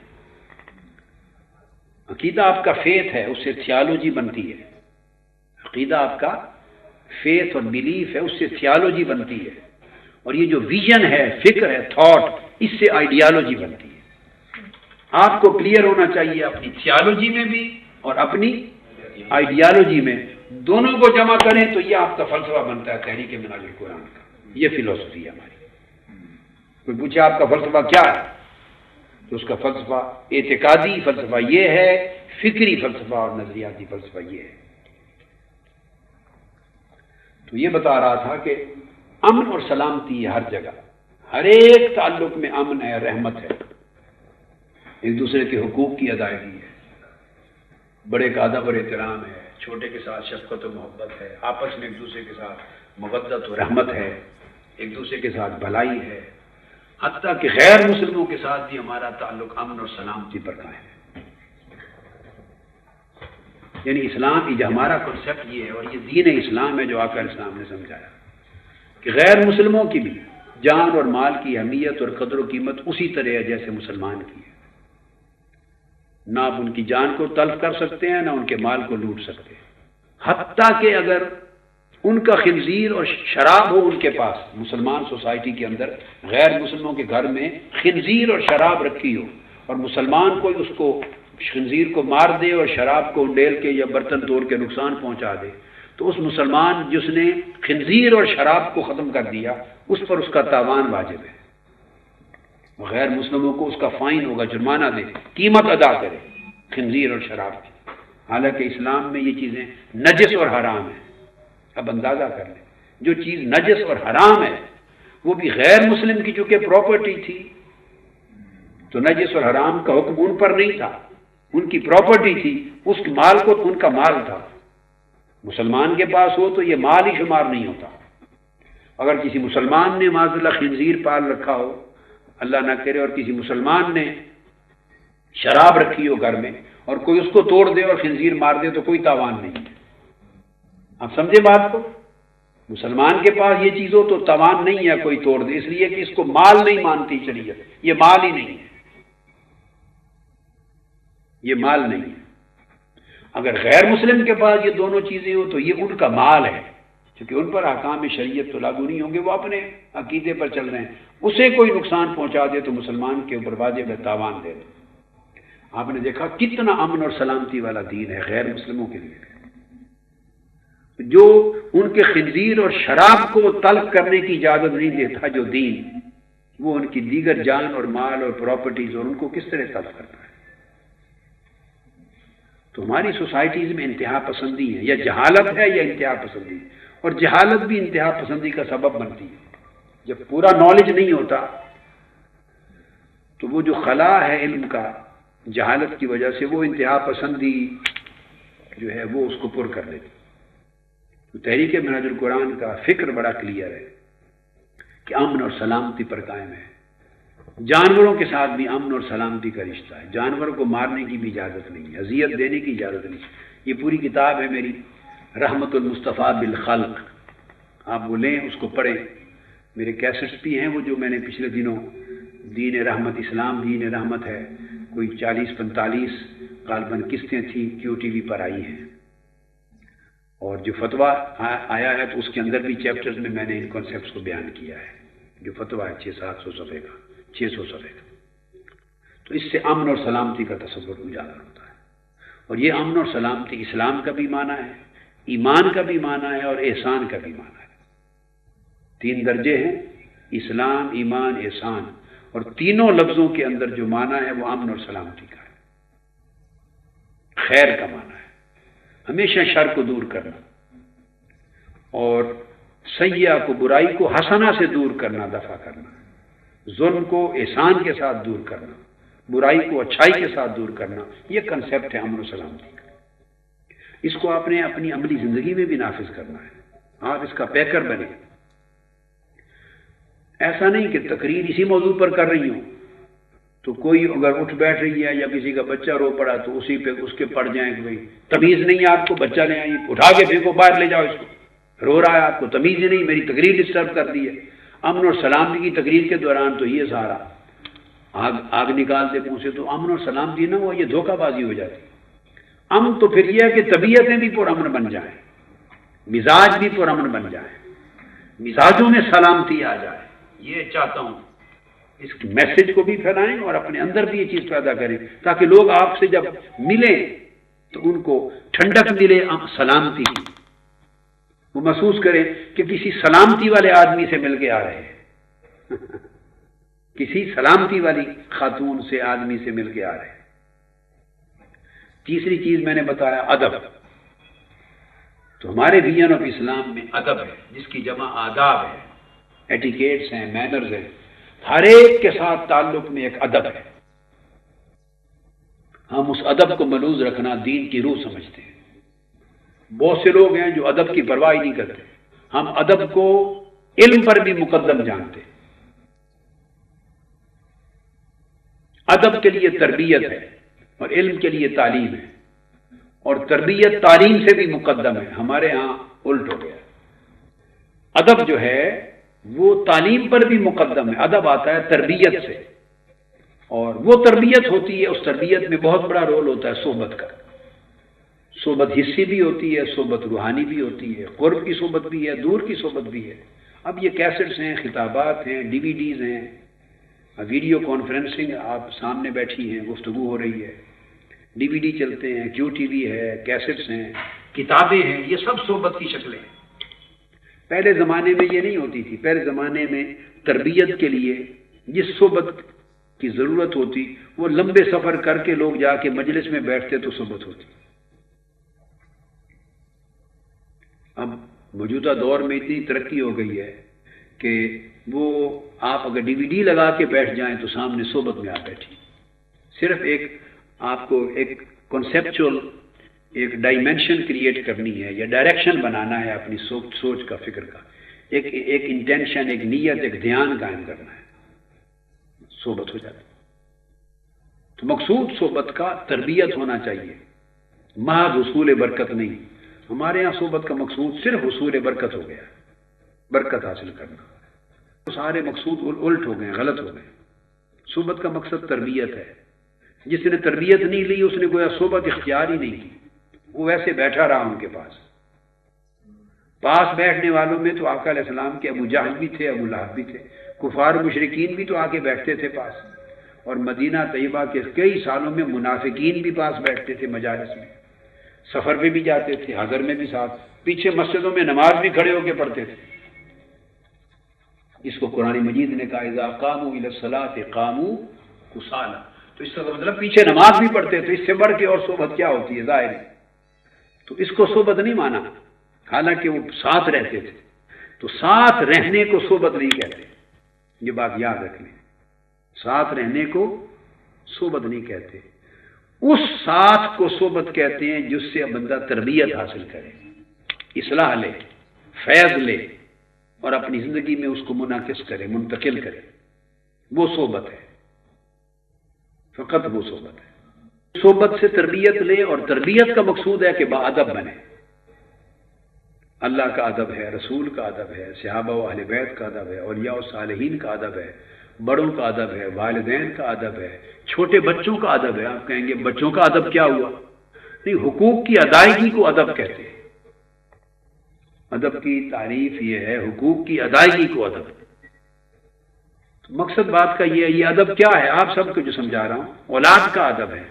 عقیدہ آپ کا فیتھ ہے، اس سے تھیالوجی بنتی ہے. عقیدہ آپ کا فیتھ اور بلیف ہے، اس سے تھیالوجی بنتی ہے. اور یہ جو ویژن ہے، فکر ہے، تھاٹ، اس سے آئیڈیالوجی بنتی ہے. آپ کو کلیئر ہونا چاہیے اپنی تھیالوجی میں بھی اور اپنی آئیڈیالوجی میں، دونوں کو جمع کریں تو یہ آپ کا فلسفہ بنتا ہے تحریک منہاج القرآن کا. یہ فلسفی ہے ہماری. کوئی پوچھے آپ کا فلسفہ کیا ہے تو اس کا فلسفہ اعتقادی فلسفہ یہ ہے، فکری فلسفہ اور نظریاتی فلسفہ یہ ہے. تو یہ بتا رہا تھا کہ امن اور سلامتی ہے ہر جگہ، ہر ایک تعلق میں امن ہے، رحمت ہے، ایک دوسرے کے حقوق کی ادائیگی ہے، بڑے کا ادب اور احترام ہے، چھوٹے کے ساتھ شفقت و محبت ہے، آپس میں ایک دوسرے کے ساتھ مودت و رحمت ہے، ایک دوسرے کے ساتھ بھلائی ہے. حتیٰ کہ غیر مسلموں کے ساتھ بھی ہمارا تعلق امن اور سلامتی پر قائم ہے. یعنی اسلام یہ ہمارا کنسیپٹ یہ ہے، اور یہ دین اسلام ہے جو آقا اسلام نے سمجھایا کہ غیر مسلموں کی بھی جان اور مال کی اہمیت اور قدر و قیمت اسی طرح ہے جیسے مسلمان کی ہے. نہ آپ ان کی جان کو تلف کر سکتے ہیں، نہ ان کے مال کو لوٹ سکتے ہیں. حتیٰ کہ اگر ان کا خنزیر اور شراب ہو ان کے پاس، مسلمان سوسائٹی کے اندر غیر مسلموں کے گھر میں خنزیر اور شراب رکھی ہو اور مسلمان کوئی اس کو خنزیر کو مار دے اور شراب کو انڈیل کے یا برتن توڑ کے نقصان پہنچا دے، تو اس مسلمان جس نے خنزیر اور شراب کو ختم کر دیا اس پر اس کا تاوان واجب ہے. غیر مسلموں کو اس کا فائن ہوگا، جرمانہ دے، قیمت ادا کرے خنزیر اور شراب کی. حالانکہ اسلام میں یہ چیزیں نجس اور حرام ہیں. اب اندازہ کر لیں، جو چیز نجس اور حرام ہے وہ بھی غیر مسلم کی چونکہ پراپرٹی تھی تو نجس اور حرام کا حکم ان پر نہیں تھا، ان کی پراپرٹی تھی، اس مال کو ان کا مال تھا. مسلمان کے پاس ہو تو یہ مال ہی شمار نہیں ہوتا. اگر کسی مسلمان نے معاذ اللہ خنزیر پال رکھا ہو، اللہ نہ کرے، اور کسی مسلمان نے شراب رکھی ہو گھر میں اور کوئی اس کو توڑ دے اور خنزیر مار دے تو کوئی تاوان نہیں ہے. آپ سمجھے بات کو؟ مسلمان کے پاس یہ چیز ہو تو تاوان نہیں ہے کوئی توڑ دے، اس لیے کہ اس کو مال نہیں مانتی شریعت، یہ مال ہی نہیں ہے، یہ مال نہیں ہے. اگر غیر مسلم کے پاس یہ دونوں چیزیں ہو تو یہ ان کا مال ہے، کیونکہ ان پر احکام شریعت تو لاگو نہیں ہوں گے، وہ اپنے عقیدے پر چل رہے ہیں. اسے کوئی نقصان پہنچا دے تو مسلمان کے اوپر واجب ہے تاوان دے دے. آپ نے دیکھا کتنا امن اور سلامتی والا دین ہے غیر مسلموں کے لیے، جو ان کے خنزیر اور شراب کو طلب کرنے کی اجازت نہیں دیتا. جو دین وہ ان کی دیگر جان اور مال اور پراپرٹیز اور ان کو کس طرح طلب کرتا ہے. تو ہماری سوسائٹیز میں انتہا پسندی ہے، یا جہالت ہے یا انتہا پسندی، اور جہالت بھی انتہا پسندی کا سبب بنتی ہے. جب پورا نالج نہیں ہوتا تو وہ جو خلا ہے علم کا جہالت کی وجہ سے، وہ انتہا پسندی جو ہے وہ اس کو پر کر لیتی. تو تحریک منہاج القرآن کا فکر بڑا کلیئر ہے کہ امن اور سلامتی پر قائم ہے. جانوروں کے ساتھ بھی امن اور سلامتی کا رشتہ ہے. جانور کو مارنے کی بھی اجازت نہیں ہے، اذیت دینے کی اجازت نہیں. یہ پوری کتاب ہے میری رحمت المصطفیٰ بالخلق، آپ وہ لیں اس کو پڑھیں. میرے کیسٹس بھی ہیں وہ جو میں نے پچھلے دنوں دین رحمت، اسلام دین رحمت ہے، کوئی 40-45 غالباً قسطیں تھیں کیو ٹی وی پر آئی ہیں. اور جو فتویٰ آیا ہے تو اس کے اندر بھی چیپٹرز میں نے ان کانسیپٹس کو بیان کیا ہے. جو فتویٰ ہے 600-700 صفحے کا، 600 صفحے کا. تو اس سے امن اور سلامتی کا تصور اجاگر ہوتا ہے. اور یہ امن اور سلامتی اسلام کا بھی معنی ہے، ایمان کا بھی معنی ہے، اور احسان کا بھی معنی ہے. 3 درجے ہیں، اسلام، ایمان، احسان، اور تینوں لفظوں کے اندر جو معنی ہے وہ امن اور سلامتی کا ہے، خیر کا معنی ہے، ہمیشہ شر کو دور کرنا اور سیئہ کو، برائی کو حسنہ سے دور کرنا، دفع کرنا. ظلم کو احسان کے ساتھ دور کرنا، برائی کو اچھائی کے ساتھ دور کرنا، یہ کنسیپٹ ہے امن و سلامتی کا۔ اس کو آپ نے اپنی عملی زندگی میں بھی نافذ کرنا ہے، آپ اس کا پیکر بنے۔ ایسا نہیں کہ تقریر اسی موضوع پر کر رہی ہوں تو کوئی اگر اٹھ بیٹھ رہی ہے یا کسی کا بچہ رو پڑا تو اسی پہ اس کے پڑ جائیں کہ بھائی تمیز نہیں ہے آپ کو، بچہ لے آئیے، اٹھا کے پھینکو، باہر لے جاؤ اس کو، رو رہا ہے، آپ کو تمیز ہی نہیں، میری تقریر ڈسٹرب کر دی ہے۔ امن اور سلامتی کی تقریر کے دوران تو یہ سارا آگ نکالتے منہ سے، تو امن اور سلامتی نہ ہو، یہ دھوکہ بازی ہو جاتی۔ امن تو پھر یہ ہے کہ طبیعتیں بھی پرامن بن جائیں، مزاج بھی پرامن بن جائیں، مزاجوں میں سلامتی آ جائے، یہ چاہتا ہوں۔ اس میسج کو بھی پھیلائیں اور اپنے اندر بھی یہ چیز پیدا کریں تاکہ لوگ آپ سے جب ملیں تو ان کو ٹھنڈک ملے سلامتی کی، وہ محسوس کریں کہ کسی سلامتی والے آدمی سے مل کے آ رہے ہیں کسی سلامتی والی خاتون سے، آدمی سے مل کے آ رہے ہیں۔ تیسری چیز میں نے بتایا ادب۔ تو ہمارے ویژن آف اسلام میں ادب ہے، جس کی جمع آداب ہے، ایٹیکیٹس ہیں، مینرز ہیں، ہر ایک کے ساتھ تعلق میں ایک ادب ہے۔ ہم اس ادب کو ملوز رکھنا دین کی روح سمجھتے ہیں۔ بہت سے لوگ ہیں جو ادب کی پرواہ نہیں کرتے۔ ہم ادب کو علم پر بھی مقدم جانتے ہیں۔ ادب کے لیے تربیت ہے اور علم کے لیے تعلیم ہے، اور تربیت تعلیم سے بھی مقدم ہے۔ ہمارے ہاں الٹ ہو گیا، ادب جو ہے وہ تعلیم پر بھی مقدم ہے۔ ادب آتا ہے تربیت سے، اور وہ تربیت ہوتی ہے، اس تربیت میں بہت بڑا رول ہوتا ہے صحبت کا۔ صحبت حسی بھی ہوتی ہے، صحبت روحانی بھی ہوتی ہے، قرب کی صحبت بھی ہے، دور کی صحبت بھی ہے۔ اب یہ کیسٹس ہیں، خطابات ہیں، ڈی وی ڈیز ہیں، ویڈیو کانفرنسنگ، آپ سامنے بیٹھی ہیں، گفتگو ہو رہی ہے، ڈی وی ڈی چلتے ہیں، کیو ٹی وی ہے، کیسٹس ہیں، کتابیں ہیں، یہ سب صحبت کی شکلیں ہیں۔ پہلے زمانے میں یہ نہیں ہوتی تھی۔ پہلے زمانے میں تربیت کے لیے جس صحبت کی ضرورت ہوتی وہ لمبے سفر کر کے لوگ جا کے مجلس میں بیٹھتے تو صحبت ہوتی۔ اب موجودہ دور میں اتنی ترقی ہو گئی ہے کہ وہ آپ اگر ڈی وی ڈی لگا کے بیٹھ جائیں تو سامنے صحبت میں آپ بیٹھی، صرف ایک آپ کو ایک کنسیپچول ایک ڈائمینشن کریٹ کرنی ہے یا ڈائریکشن بنانا ہے اپنی سوچ کا، فکر کا، ایک انٹینشن، ایک نیت، ایک دھیان قائم کرنا ہے، صحبت ہو جاتی۔ تو مقصود صحبت کا تربیت ہونا چاہیے، محض حصول برکت نہیں۔ ہمارے ہاں صحبت کا مقصود صرف حصول برکت ہو گیا، برکت حاصل کرنا۔ تو سارے مقصود الٹ ہو گئے، غلط ہو گئے۔ صحبت کا مقصد تربیت ہے۔ جس نے تربیت نہیں لی اس نے گویا صحبت اختیار ہی نہیں کی، وہ ویسے بیٹھا رہا ان کے پاس بیٹھنے والوں میں تو آقا علیہ السلام کے ابو جہل بھی تھے، ابو لہب بھی تھے، کفار مشرکین بھی تو آ کے بیٹھتے تھے پاس، اور مدینہ طیبہ کے کئی سالوں میں منافقین بھی پاس بیٹھتے تھے مجالس میں، سفر پہ بھی جاتے تھے، حضر میں بھی ساتھ، پیچھے مسجدوں میں نماز بھی کھڑے ہو کے پڑھتے تھے۔ اس کو قرآن مجید نے کہا اذا قاموا الی الصلاۃ قاموا کسالی، تو اس کا مطلب پیچھے نماز بھی پڑھتے تھے۔ اس سے بڑھ کے اور صحبت کیا ہوتی ہے؟ ظاہر ہے۔ تو اس کو صحبت نہیں مانا، حالانکہ وہ ساتھ رہتے تھے۔ تو ساتھ رہنے کو صحبت نہیں کہتے، یہ بات یاد رکھ لیں۔ ساتھ رہنے کو صحبت نہیں کہتے، اس ساتھ کو صحبت کہتے ہیں جس سے بندہ تربیت حاصل کرے، اصلاح لے، فیض لے، اور اپنی زندگی میں اس کو منعکس کرے، منتقل کرے، وہ صحبت ہے، فقط وہ صحبت ہے۔ صحبت سے تربیت لے، اور تربیت کا مقصود ہے کہ باادب بنے۔ اللہ کا ادب ہے، رسول کا ادب ہے، صحابہ و اہل بیت کا ادب ہے، اولیاء و صالحین کا ادب ہے، بڑوں کا ادب ہے، والدین کا ادب ہے، چھوٹے بچوں کا ادب ہے۔ آپ کہیں گے بچوں کا ادب کیا ہوا؟ نہیں، حقوق کی ادائیگی کو ادب کہتے ہیں۔ ادب کی تعریف یہ ہے حقوق کی ادائیگی کو ادب۔ مقصد بات کا یہ ہے، یہ ادب کیا ہے؟ آپ سب کو جو سمجھا رہا ہوں، اولاد کا ادب ہے،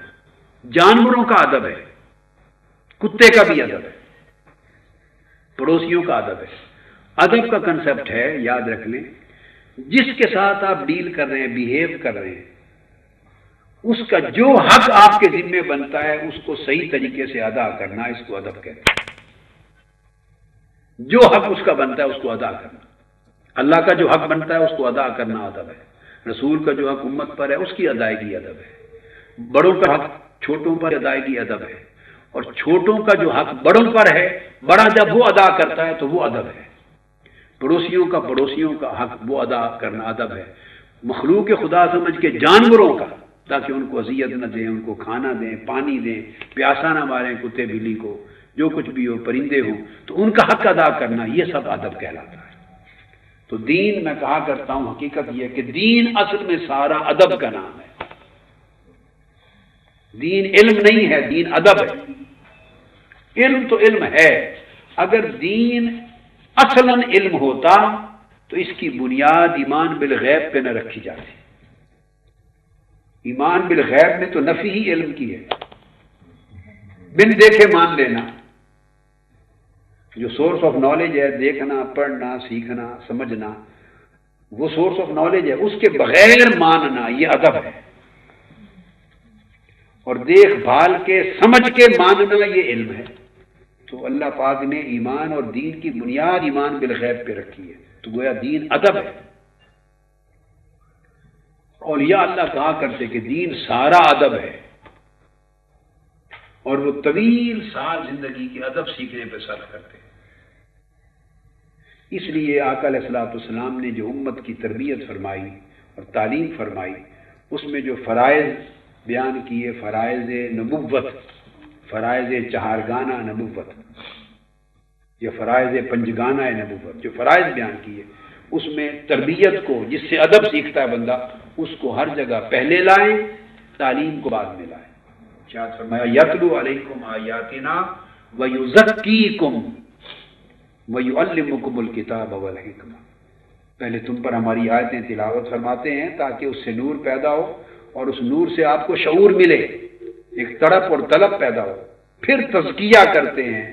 جانوروں کا ادب ہے، کتے کا بھی ادب ہے، پڑوسیوں کا ادب ہے۔ ادب کا کنسپٹ ہے، یاد رکھ لیں، جس کے ساتھ آپ ڈیل کر رہے ہیں، بیہیو کر رہے ہیں، اس کا جو حق آپ کے ذمے بنتا ہے اس کو صحیح طریقے سے ادا کرنا، اس کو ادب کہتے ہیں۔ جو حق اس کا بنتا ہے اس کو ادا کرنا، اللہ کا جو حق بنتا ہے اس کو ادا کرنا ادب ہے، رسول کا جو حق امت پر ہے اس کی ادائیگی ادب ہے، بڑوں کا حق چھوٹوں پر ادائیگی ادب ہے، اور چھوٹوں کا جو حق بڑوں پر ہے بڑا جب وہ ادا کرتا ہے تو وہ ادب ہے، پڑوسیوں کا حق وہ ادا کرنا ادب ہے، مخلوق خدا سمجھ کے جانوروں کا، تاکہ ان کو اذیت نہ دیں، ان کو کھانا دیں، پانی دیں، پیاسا نہ ماریں کتے بلی کو، جو کچھ بھی ہو، پرندے ہوں، تو ان کا حق ادا کرنا، یہ سب ادب کہلاتا ہے۔ تو دین، میں کہا کرتا ہوں، حقیقت یہ ہے کہ دین اصل میں سارا ادب کا نام ہے۔ دین علم نہیں ہے، دین ادب ہے۔ علم تو علم ہے، اگر دین اصلاً علم ہوتا تو اس کی بنیاد ایمان بالغیب پہ نہ رکھی جاتی۔ ایمان بالغیب میں تو نفی ہی علم کی ہے، بن دیکھے مان لینا۔ جو سورس آف نالج ہے، دیکھنا، پڑھنا، سیکھنا، سمجھنا، وہ سورس آف نالج ہے، اس کے بغیر ماننا یہ ادب ہے، اور دیکھ بھال کے سمجھ کے ماننا یہ علم ہے۔ تو اللہ پاک نے ایمان اور دین کی بنیاد ایمان بالغیب پہ رکھی ہے، تو گویا دین ادب ہے۔ اولیاء اللہ کہا کرتے کہ دین سارا ادب ہے، اور وہ طویل سال زندگی کے ادب سیکھنے پہ صرف کرتے ہیں۔ اس لیے آقا علیہ الصلوۃ والسلام نے جو امت کی تربیت فرمائی اور تعلیم فرمائی، اس میں جو فرائض بیان کیے، فرائض نبوت، فرائض چہارگانہ نبوت یا فرائض پنجگانہ نبوت، جو فرائض بیان کیے، اس میں تربیت کو، جس سے ادب سیکھتا ہے بندہ، اس کو ہر جگہ پہلے لائیں، تعلیم کو بعد میں لائیں۔ شاید فرمایا یتلو علیکم آیاتنا ویزکیکم وَيُعَلِّمُكُمُ الْكِتَابَ وَالْحِکْمَةَ، پہلے تم پر ہماری آیتیں تلاوت فرماتے ہیں تاکہ اس سے نور پیدا ہو، اور اس نور سے آپ کو شعور ملے، ایک تڑپ اور طلب پیدا ہو، پھر تزکیہ کرتے ہیں،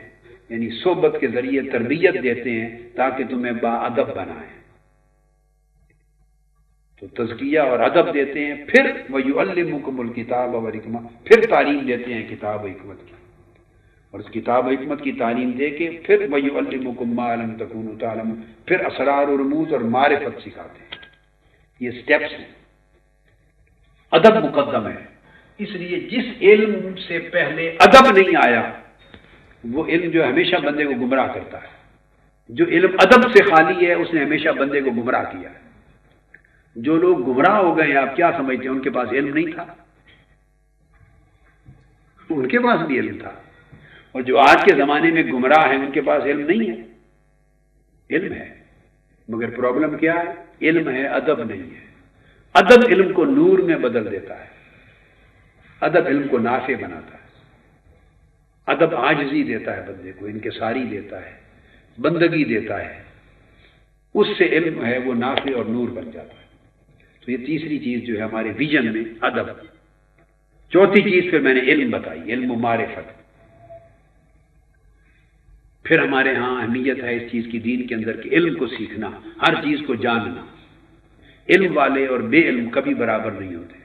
یعنی صحبت کے ذریعے تربیت دیتے ہیں تاکہ تمہیں باادب بنائیں۔ تو تزکیہ اور ادب دیتے ہیں، پھر وَيُعَلِّمُكُمُ الْكِتَابَ وَالْحِکْمَةَ، پھر تعلیم دیتے ہیں کتاب و حکمت کی، اور اس کتاب و حکمت کی تعلیم دے کے پھر وَيُعَلِّمُكُم مَّا لَمْ تَكُونُوا تَعْلَمُونَ، پھر اسرار و رموز اور معرفت سکھاتے ہیں۔ یہ سٹیپس ہیں، ادب مقدم ہے۔ اس لیے جس علم سے پہلے ادب نہیں آیا، وہ علم جو ہمیشہ بندے کو گمراہ کرتا ہے۔ جو علم ادب سے خالی ہے، اس نے ہمیشہ بندے کو گمراہ کیا ہے۔ جو لوگ گمراہ ہو گئے ہیں، آپ کیا سمجھتے ہیں ان کے پاس علم نہیں تھا؟ ان کے پاس بھی علم تھا، اور جو آج کے زمانے میں گمراہ ہیں ان کے پاس علم نہیں ہے، علم ہے، مگر پرابلم کیا ہے؟ علم ہے، ادب نہیں ہے۔ ادب علم کو نور میں بدل دیتا ہے، ادب علم کو نافع بناتا ہے، ادب عاجزی دیتا ہے بندے کو، انکساری دیتا ہے، بندگی دیتا ہے، اس سے علم ہے وہ نافع اور نور بن جاتا ہے۔ تو یہ تیسری چیز جو ہے ہمارے ویژن میں ادب۔ چوتھی چیز پھر میں نے علم بتائی، علم و معرفت۔ پھر ہمارے ہاں اہمیت ہے اس چیز کی دین کے اندر کہ علم کو سیکھنا، ہر چیز کو جاننا۔ علم والے اور بے علم کبھی برابر نہیں ہوتے،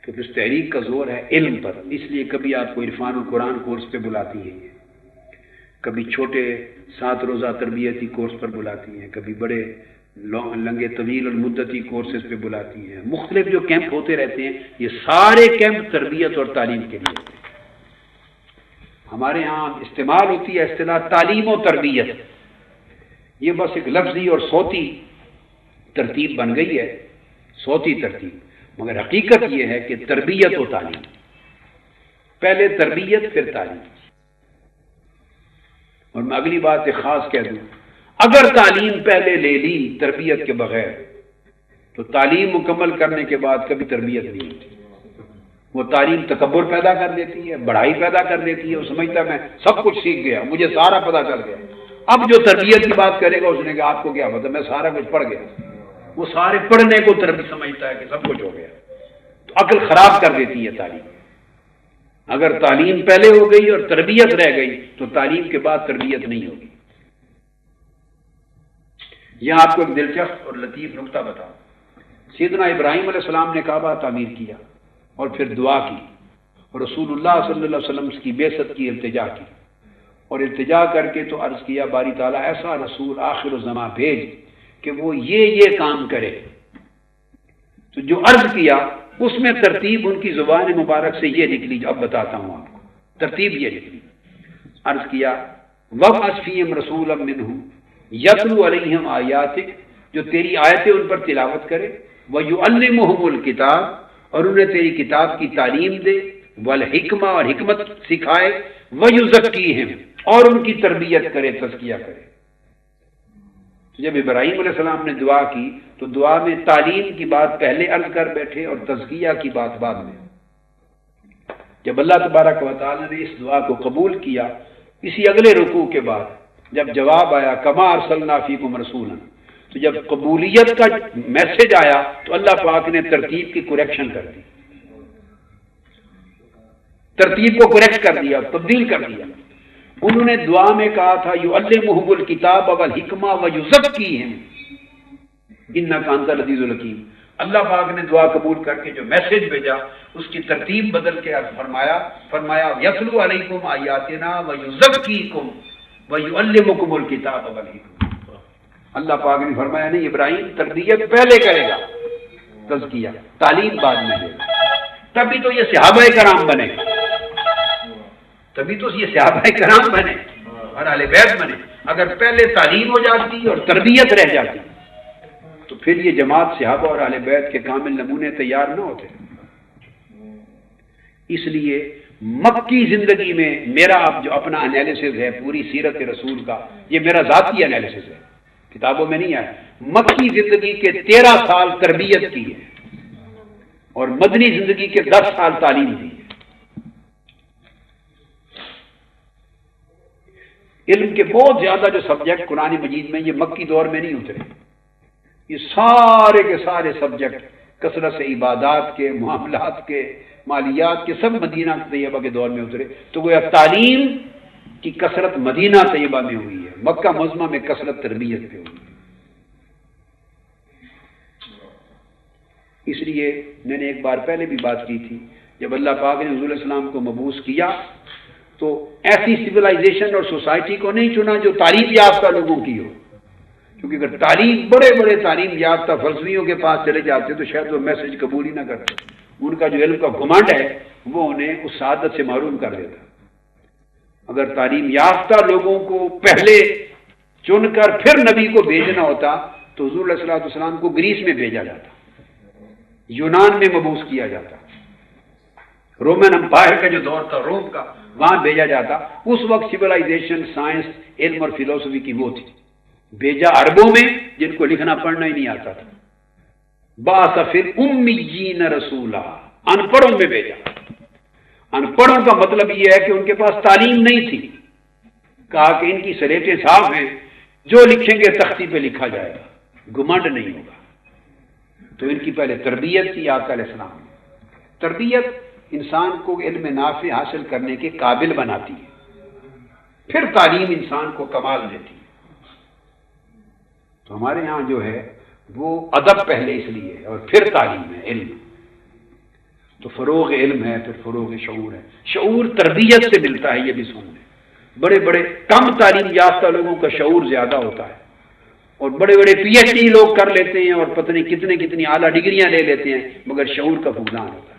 تو اس تحریک کا زور ہے علم پر۔ اس لیے کبھی آپ کو عرفان القرآن کورس پہ بلاتی ہے، کبھی چھوٹے 7 روزہ تربیتی کورس پر بلاتی ہیں، کبھی بڑے لنگے طویل المدتی کورسز پہ بلاتی ہیں۔ مختلف جو کیمپ ہوتے رہتے ہیں، یہ سارے کیمپ تربیت اور تعلیم کے لیے ہوتے ہیں۔ ہمارے ہاں استعمال ہوتی ہے اصطلاح تعلیم و تربیت، یہ بس ایک لفظی اور صوتی ترتیب بن گئی ہے، صوتی ترتیب، مگر حقیقت یہ ہے کہ تربیت و تعلیم، پہلے تربیت پھر تعلیم۔ اور میں اگلی بات ایک خاص کہہ دوں، اگر تعلیم پہلے لے لی تربیت کے بغیر تو تعلیم مکمل کرنے کے بعد کبھی تربیت نہیں ہوتی۔ وہ تعلیم تکبر پیدا کر دیتی ہے، بڑائی پیدا کر دیتی ہے، وہ سمجھتا ہے میں سب کچھ سیکھ گیا، مجھے سارا پتہ چل گیا۔ اب جو تربیت کی بات کرے گا اس نے کہا آپ کو کیا پتہ، میں سارا کچھ پڑھ گیا۔ وہ سارے پڑھنے کو تربیت سمجھتا ہے کہ سب کچھ ہو گیا، تو عقل خراب کر دیتی ہے تعلیم۔ اگر تعلیم پہلے ہو گئی اور تربیت رہ گئی تو تعلیم کے بعد تربیت نہیں ہوگی۔ یہاں آپ کو ایک دلچسپ اور لطیف نکتہ بتاؤں۔ سیدنا ابراہیم علیہ السلام نے کعبہ تعمیر کیا اور پھر دعا کی، اور رسول اللہ صلی اللہ علیہ وسلم کی بعثت کی، التجا کی، اور التجا کر کے تو عرض کیا باری تعالیٰ ایسا رسول آخر الزماں بھیج کہ وہ یہ کام کرے۔ تو جو عرض کیا اس میں ترتیب ان کی زبان مبارک سے یہ نکلی، جو اب بتاتا ہوں آپ کو، ترتیب یہ نکلی۔ عرض کیا وَبْعَثْ فِيهِمْ رَسُولًا مِّنْهُمْ يَتْلُو عَلَيْهِمْ آیَاتِكَ، جو تیری آیتیں ان پر تلاوت کرے، وَيُعَلِّمُهُمُ الْكِتَابَ، اور انہیں تیری کتاب کی تعلیم دے، والحکمہ، اور حکمت سکھائے، وَيُزَكِّيهِمْ، اور ان کی تربیت کرے، تزکیہ کرے۔ جب ابراہیم علیہ السلام نے دعا کی تو دعا میں تعلیم کی بات پہلے عرض کر بیٹھے اور تزکیہ کی بات بعد میں۔ جب اللہ تبارک و تعالی نے اس دعا کو قبول کیا، اسی اگلے رکوع کے بعد جب جواب آیا کما ارسلنا فیکم رسولا، تو جب قبولیت کا میسج آیا تو اللہ پاک نے ترتیب کی کریکشن کر دی، ترتیب کو کریکٹ کر دیا، تبدیل کر دیا۔ انہوں نے دعا میں کہا تھا یعلمہم الکتاب والحکمہ ویزکیہم انک انت العزیز الحکیم۔ اللہ پاک نے دعا قبول کر کے جو میسج بھیجا اس کی ترتیب بدل کے فرمایا یتلو علیکم آیاتنا ویزکیکم ویعلمکم الکتاب والحکمہ۔ اللہ پاک نے فرمایا نہیں ابراہیم تربیت پہلے کرے گا، تزکیہ تعلیم بعد میں دے گا، تبھی تو یہ صحابہ کرام بنے، تبھی تو یہ صحابہ کرام بنے اور اہل بیت بنے۔ اگر پہلے تعلیم ہو جاتی اور تربیت رہ جاتی تو پھر یہ جماعت صحابہ اور اہل بیت کے کامل نمونے تیار نہ ہوتے۔ اس لیے مکی زندگی میں میرا اب جو اپنا انالیسز ہے پوری سیرت رسول کا، یہ میرا ذاتی انالیسز ہے، کتابوں میں نہیں آیا۔ مکی زندگی کے 13 سال تربیت کی ہے اور مدنی زندگی کے 10 سال تعلیم دی ہے۔ علم کے بہت زیادہ جو سبجیکٹ قرآن مجید میں یہ مکی دور میں نہیں اترے، یہ سارے کے سارے سبجیکٹ کثرت سے عبادات کے، معاملات کے، مالیات کے سب مدینہ طیبہ کے دور میں اترے۔ تو گویا تعلیم کی کثرت مدینہ طیبہ میں ہوئی ہے، مکہ معظمہ میں کثرت تربیت پہ ہوئی ہے۔ اس لیے میں نے ایک بار پہلے بھی بات کی تھی، جب اللہ پاک نے حضور علیہ السلام کو مبعوث کیا تو ایسی سویلائزیشن اور سوسائٹی کو نہیں چنا جو تعلیم یافتہ لوگوں کی ہو، کیونکہ اگر تعلیم بڑے بڑے تعلیم یافتہ فلسفیوں کے پاس چلے جاتے تو شاید وہ میسج قبول ہی نہ کرتے، ان کا جو علم کا گھمنڈ ہے وہ انہیں اس سعادت سے محروم کر دیتا۔ اگر تعلیم یافتہ لوگوں کو پہلے چن کر پھر نبی کو بھیجنا ہوتا تو حضور علیہ السلام کو گریس میں بھیجا جاتا، یونان میں مبعوث کیا جاتا، رومن امپائر کا جو دور تھا روم کا وہاں بھیجا جاتا۔ اس وقت سویلائزیشن، سائنس، علم اور فلسفی کی وہ تھی، بھیجا عربوں میں جن کو لکھنا پڑھنا ہی نہیں آتا تھا۔ بعث فی الامیین رسولا، ان پڑھوں میں بھیجا۔ ان پڑھوں کا مطلب یہ ہے کہ ان کے پاس تعلیم نہیں تھی، کہا کہ ان کی سلیٹیں صاف ہیں، جو لکھیں گے تختی پہ لکھا جائے گا، گھمنڈ نہیں ہوگا۔ تو ان کی پہلے تربیت تھی آقا علیہ السلام نے۔ تربیت انسان کو علم نافع حاصل کرنے کے قابل بناتی ہے، پھر تعلیم انسان کو کمال دیتی ہے۔ تو ہمارے ہاں جو ہے وہ ادب پہلے اس لیے ہے اور پھر تعلیم ہے، علم۔ تو فروغ علم ہے، پھر فروغ شعور ہے۔ شعور تربیت سے ملتا ہے، یہ بھی سن لیں۔ بڑے بڑے کم تعلیم یافتہ لوگوں کا شعور زیادہ ہوتا ہے، اور بڑے بڑے پی ایچ ڈی لوگ کر لیتے ہیں اور پتہ نہیں کتنی اعلیٰ ڈگریاں لے لیتے ہیں، مگر شعور کا فقدان ہوتا ہے۔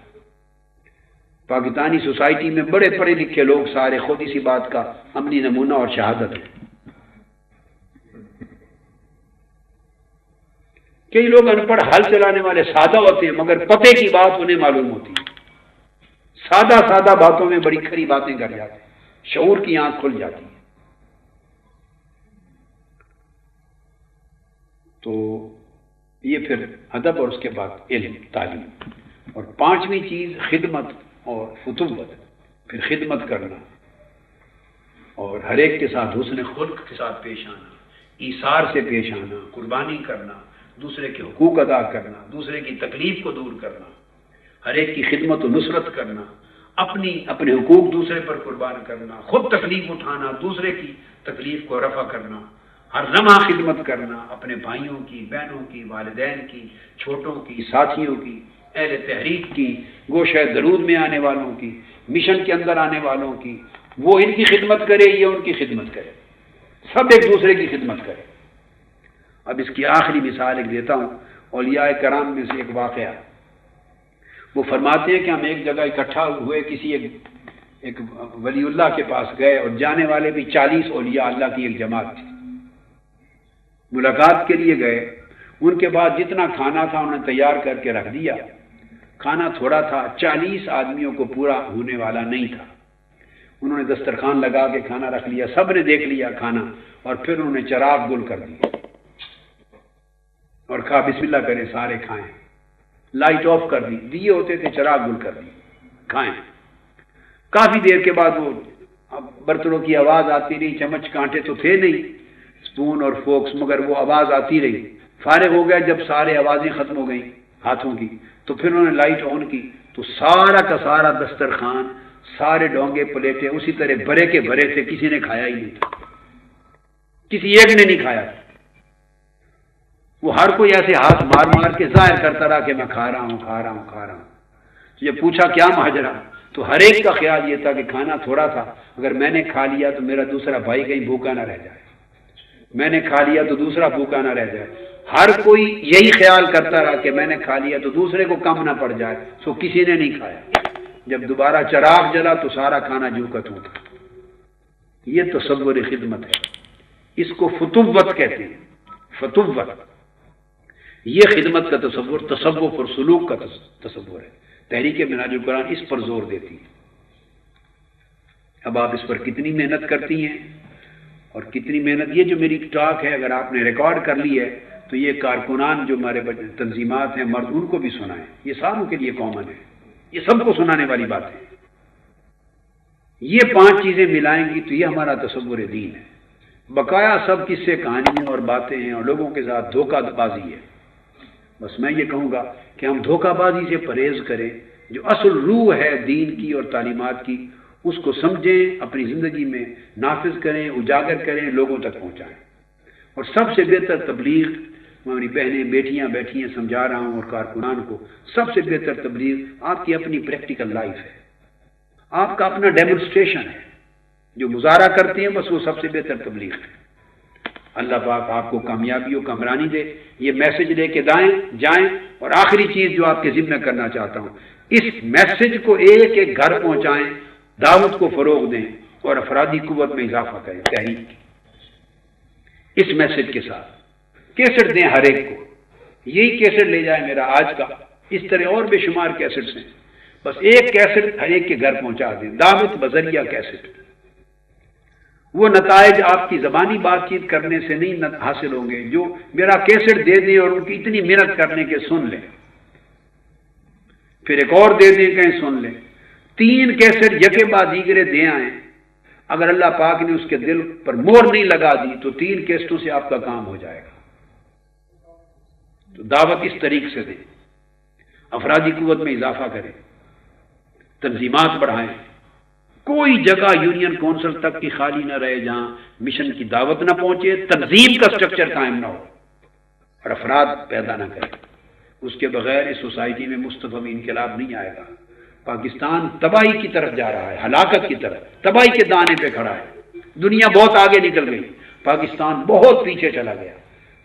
پاکستانی سوسائٹی میں بڑے پڑھے لکھے لوگ سارے خود اسی بات کا عملی نمونہ اور شہادت ہے۔ کئی لوگ ان پڑھ ہل چلانے والے سادہ ہوتے ہیں مگر پتے کی بات انہیں معلوم ہوتی ہے، سادہ باتوں میں بڑی کھری باتیں کر جاتے ہیں، شعور کی آنکھ کھل جاتی ہے۔ تو یہ پھر ادب اور اس کے بعد علم، تعلیم، اور 5ویں چیز خدمت اور فتوت، پھر خدمت کرنا اور ہر ایک کے ساتھ حسن خلق کے ساتھ پیش آنا، ایثار سے پیش آنا، قربانی کرنا، دوسرے کے حقوق ادا کرنا، دوسرے کی تکلیف کو دور کرنا، ہر ایک کی خدمت و نصرت کرنا، اپنے حقوق دوسرے پر قربان کرنا، خود تکلیف اٹھانا، دوسرے کی تکلیف کو رفع کرنا، ہر لمحہ خدمت کرنا، اپنے بھائیوں کی، بہنوں کی، والدین کی، چھوٹوں کی، ساتھیوں کی، اہل تحریک کی، گوشہ درود میں آنے والوں کی، مشن کے اندر آنے والوں کی، وہ ان کی خدمت کرے، یہ ان کی خدمت کرے، سب ایک دوسرے کی خدمت کرے۔ اب اس کی آخری مثال ایک دیتا ہوں، اولیاء کرام میں سے ایک واقعہ۔ وہ فرماتے ہیں کہ ہم ایک جگہ اکٹھا ہوئے، کسی ایک ولی اللہ کے پاس گئے، اور جانے والے بھی 40 اولیاء اللہ کی ایک جماعت تھی۔ ملاقات کے لیے گئے، ان کے بعد جتنا کھانا تھا انہوں نے تیار کر کے رکھ دیا۔ کھانا تھوڑا تھا، 40 آدمیوں کو پورا ہونے والا نہیں تھا۔ انہوں نے دسترخوان لگا کے کھانا رکھ لیا، سب نے دیکھ لیا کھانا، اور پھر انہوں نے چراغ گل کر دیا اور کہا بسم اللہ کریں، سارے کھائیں۔ لائٹ آف کر دی، دیے ہوتے تھے، چراغ گل کر دی، کھائیں۔ کافی دیر کے بعد وہ برتنوں کی آواز آتی رہی، چمچ کانٹے تو تھے نہیں، اسپون اور فوکس، مگر وہ آواز آتی رہی۔ فارغ ہو گیا جب سارے آوازیں ختم ہو گئیں ہاتھوں کی، تو پھر انہوں نے لائٹ آن کی تو سارا کا سارا دسترخوان، سارے ڈونگے پلیٹیں اسی طرح بھرے کے بھرے تھے، کسی نے کھایا ہی نہیں تھا، کسی ایک نے نہیں کھایا۔ وہ ہر کوئی ایسے ہاتھ مار مار کے ظاہر کرتا رہا کہ میں کھا رہا ہوں، کھا رہا ہوں، کھا رہا ہوں۔ یہ پوچھا کیا ماجرا، تو ہر ایک کا خیال یہ تھا کہ کھانا تھوڑا تھا، اگر میں نے کھا لیا تو میرا دوسرا بھائی کہیں بھوکا نہ رہ جائے، میں نے کھا لیا تو دوسرا بھوکا نہ رہ جائے۔ ہر کوئی یہی خیال کرتا رہا کہ میں نے کھا لیا تو دوسرے کو کم نہ پڑ جائے، سو کسی نے نہیں کھایا۔ جب دوبارہ چراغ جلا تو سارا کھانا جو کا توں تھا۔ یہ تصور خدمت ہے، اس کو فتوت کہتے ہیں، فتوت۔ یہ خدمت کا تصور، تصوف اور سلوک کا تصور ہے۔ تحریک منہاج القرآن اس پر زور دیتی ہے۔ اب آپ اس پر کتنی محنت کرتی ہیں اور کتنی محنت، یہ جو میری ٹاک ہے اگر آپ نے ریکارڈ کر لی ہے تو یہ کارکنان جو ہمارے تنظیمات ہیں مرد، ان کو بھی سنائیں، یہ ساروں کے لیے کامن ہے، یہ سب کو سنانے والی بات ہے۔ یہ 5 چیزیں ملائیں گی تو یہ ہمارا تصور دین ہے۔ بقایا سب قصے کہانیاں اور باتیں ہیں اور لوگوں کے ساتھ دھوکہ بازی ہے۔ بس میں یہ کہوں گا کہ ہم دھوکہ بازی سے پرہیز کریں، جو اصل روح ہے دین کی اور تعلیمات کی، اس کو سمجھیں، اپنی زندگی میں نافذ کریں، اجاگر کریں، لوگوں تک پہنچائیں۔ اور سب سے بہتر تبلیغ، ہماری بہنیں بیٹیاں بیٹھی ہیں، سمجھا رہا ہوں، اور کارکنان کو، سب سے بہتر تبلیغ آپ کی اپنی پریکٹیکل لائف ہے، آپ کا اپنا ڈیمونسٹریشن ہے، جو مظاہرہ کرتے ہیں بس وہ سب سے بہتر تبلیغ ہے۔ اللہ پاک آپ کو کامیابی و کامرانی دے۔ یہ میسج لے کے جائیں، اور آخری چیز جو آپ کے ذمہ کرنا چاہتا ہوں، اس میسج کو ایک ایک گھر پہنچائیں، دعوت کو فروغ دیں اور افرادی قوت میں اضافہ کریں۔ تحریک اس میسج کے ساتھ کیسٹ دیں ہر ایک کو، یہی کیسٹ لے جائے میرا آج کا، اس طرح اور بے شمار کیسٹس ہیں، بس ایک کیسٹ ہر ایک کے گھر پہنچا دیں، دعوت بذریعہ کیسٹ۔ وہ نتائج آپ کی زبانی بات چیت کرنے سے نہیں حاصل ہوں گے، جو میرا کیسٹ دے دیں اور ان کی اتنی محنت کرنے کے سن لیں، پھر ایک اور دے دیں کہیں سن لیں، 3 کیسٹ یکے بعد دیگرے دے آئیں۔ اگر اللہ پاک نے اس کے دل پر مہر نہیں لگا دی تو 3 کیسٹوں سے آپ کا کام ہو جائے گا۔ تو دعوت اس طریقے سے دیں، افرادی قوت میں اضافہ کریں، تنظیمات بڑھائیں، کوئی جگہ یونین کونسل تک کی خالی نہ رہے جہاں مشن کی دعوت نہ پہنچے، تنظیم کا سٹرکچر قائم نہ ہو اور افراد پیدا نہ کرے۔ اس کے بغیر اس سوسائٹی میں مستفہم انقلاب نہیں آئے گا۔ پاکستان تباہی کی طرف جا رہا ہے، ہلاکت کی طرف، تباہی کے دانے پہ کھڑا ہے۔ دنیا بہت آگے نکل گئی، پاکستان بہت پیچھے چلا گیا۔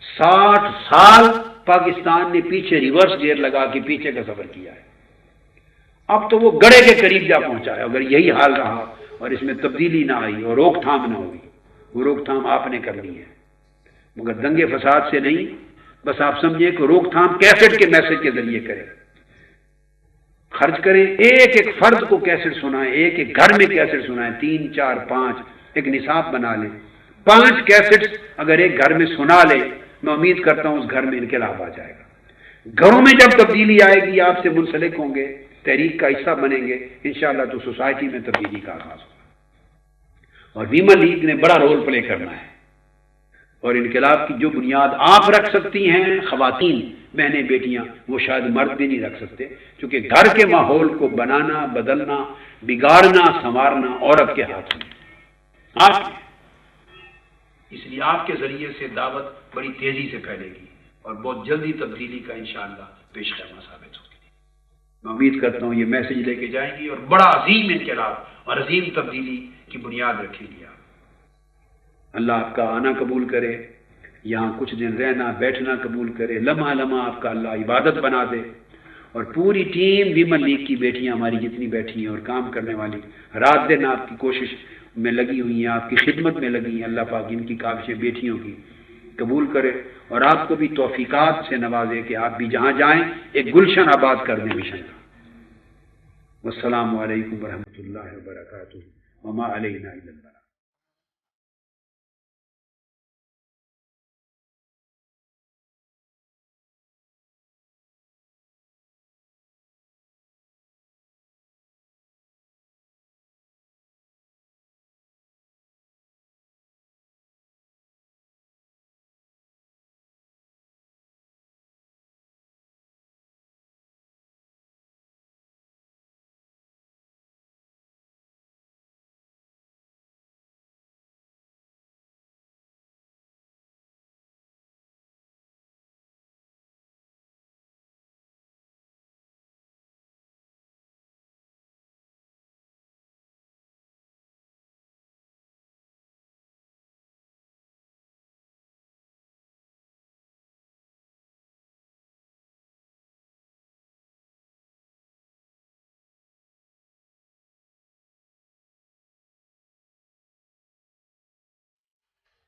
60 سال پاکستان نے پیچھے ریورس گیئر لگا کے پیچھے کا سفر کیا ہے۔ اب تو وہ گڑھے کے قریب جا پہنچا ہے۔ اگر یہی حال رہا اور اس میں تبدیلی نہ آئی اور روک تھام نہ ہوئی، وہ روک تھام آپ نے کرنی ہے، مگر دنگے فساد سے نہیں۔ بس آپ سمجھیں کہ روک تھام کیسٹ کے میسج کے ذریعے کریں، خرچ کریں، ایک ایک فرد کو کیسٹ سنائیں، ایک ایک گھر میں کیسٹ سنائیں، 3 4 5 ایک نصاب بنا لیں۔ 5 کیسٹ اگر ایک گھر میں سنا لے، میں امید کرتا ہوں اس گھر میں انقلاب آ جائے گا۔ گھروں میں جب تبدیلی آئے گی، آپ سے منسلک ہوں گے، تحریک کا حصہ بنیں گے، انشاءاللہ تو سوسائٹی میں تبدیلی کا آغاز ہوگا۔ اور ویمن لیگ نے بڑا رول پلے کرنا ہے، اور انقلاب کی جو بنیاد آپ رکھ سکتی ہیں، خواتین، بہنیں، بیٹیاں، وہ شاید مرد بھی نہیں رکھ سکتے، کیونکہ گھر کے ماحول کو بنانا، بدلنا، بگاڑنا، سنوارنا عورت کے ہاتھ میں، آپ میں۔ اس لیے آپ کے ذریعے سے دعوت بڑی تیزی سے پھیلے گی اور بہت جلدی تبدیلی کا انشاءاللہ پیش خیمہ ثابت ہوگی۔ میں امید کرتا ہوں یہ میسج لے کے جائیں گی اور بڑا عظیم انقلاب اور عظیم تبدیلی کی بنیاد رکھیں گی آپ۔ اللہ آپ کا آنا قبول کرے، یہاں کچھ دن رہنا بیٹھنا قبول کرے، لمحہ لمحہ آپ کا اللہ عبادت بنا دے، اور پوری ٹیم ویمن لیگ کی بیٹیاں ہماری جتنی بیٹھی ہیں اور کام کرنے والی رات دن آپ کی کوشش میں لگی ہوئی ہیں، آپ کی خدمت میں لگی ہیں، اللہ پاک ان کی کاوشیں بیٹیوں کی قبول کرے اور آپ کو بھی توفیقات سے نوازے کہ آپ بھی جہاں جائیں ایک گلشن آباد کر دیں مشن کا۔ والسلام علیکم ورحمۃ اللہ وبرکاتہ وما علینا الا البلاغ۔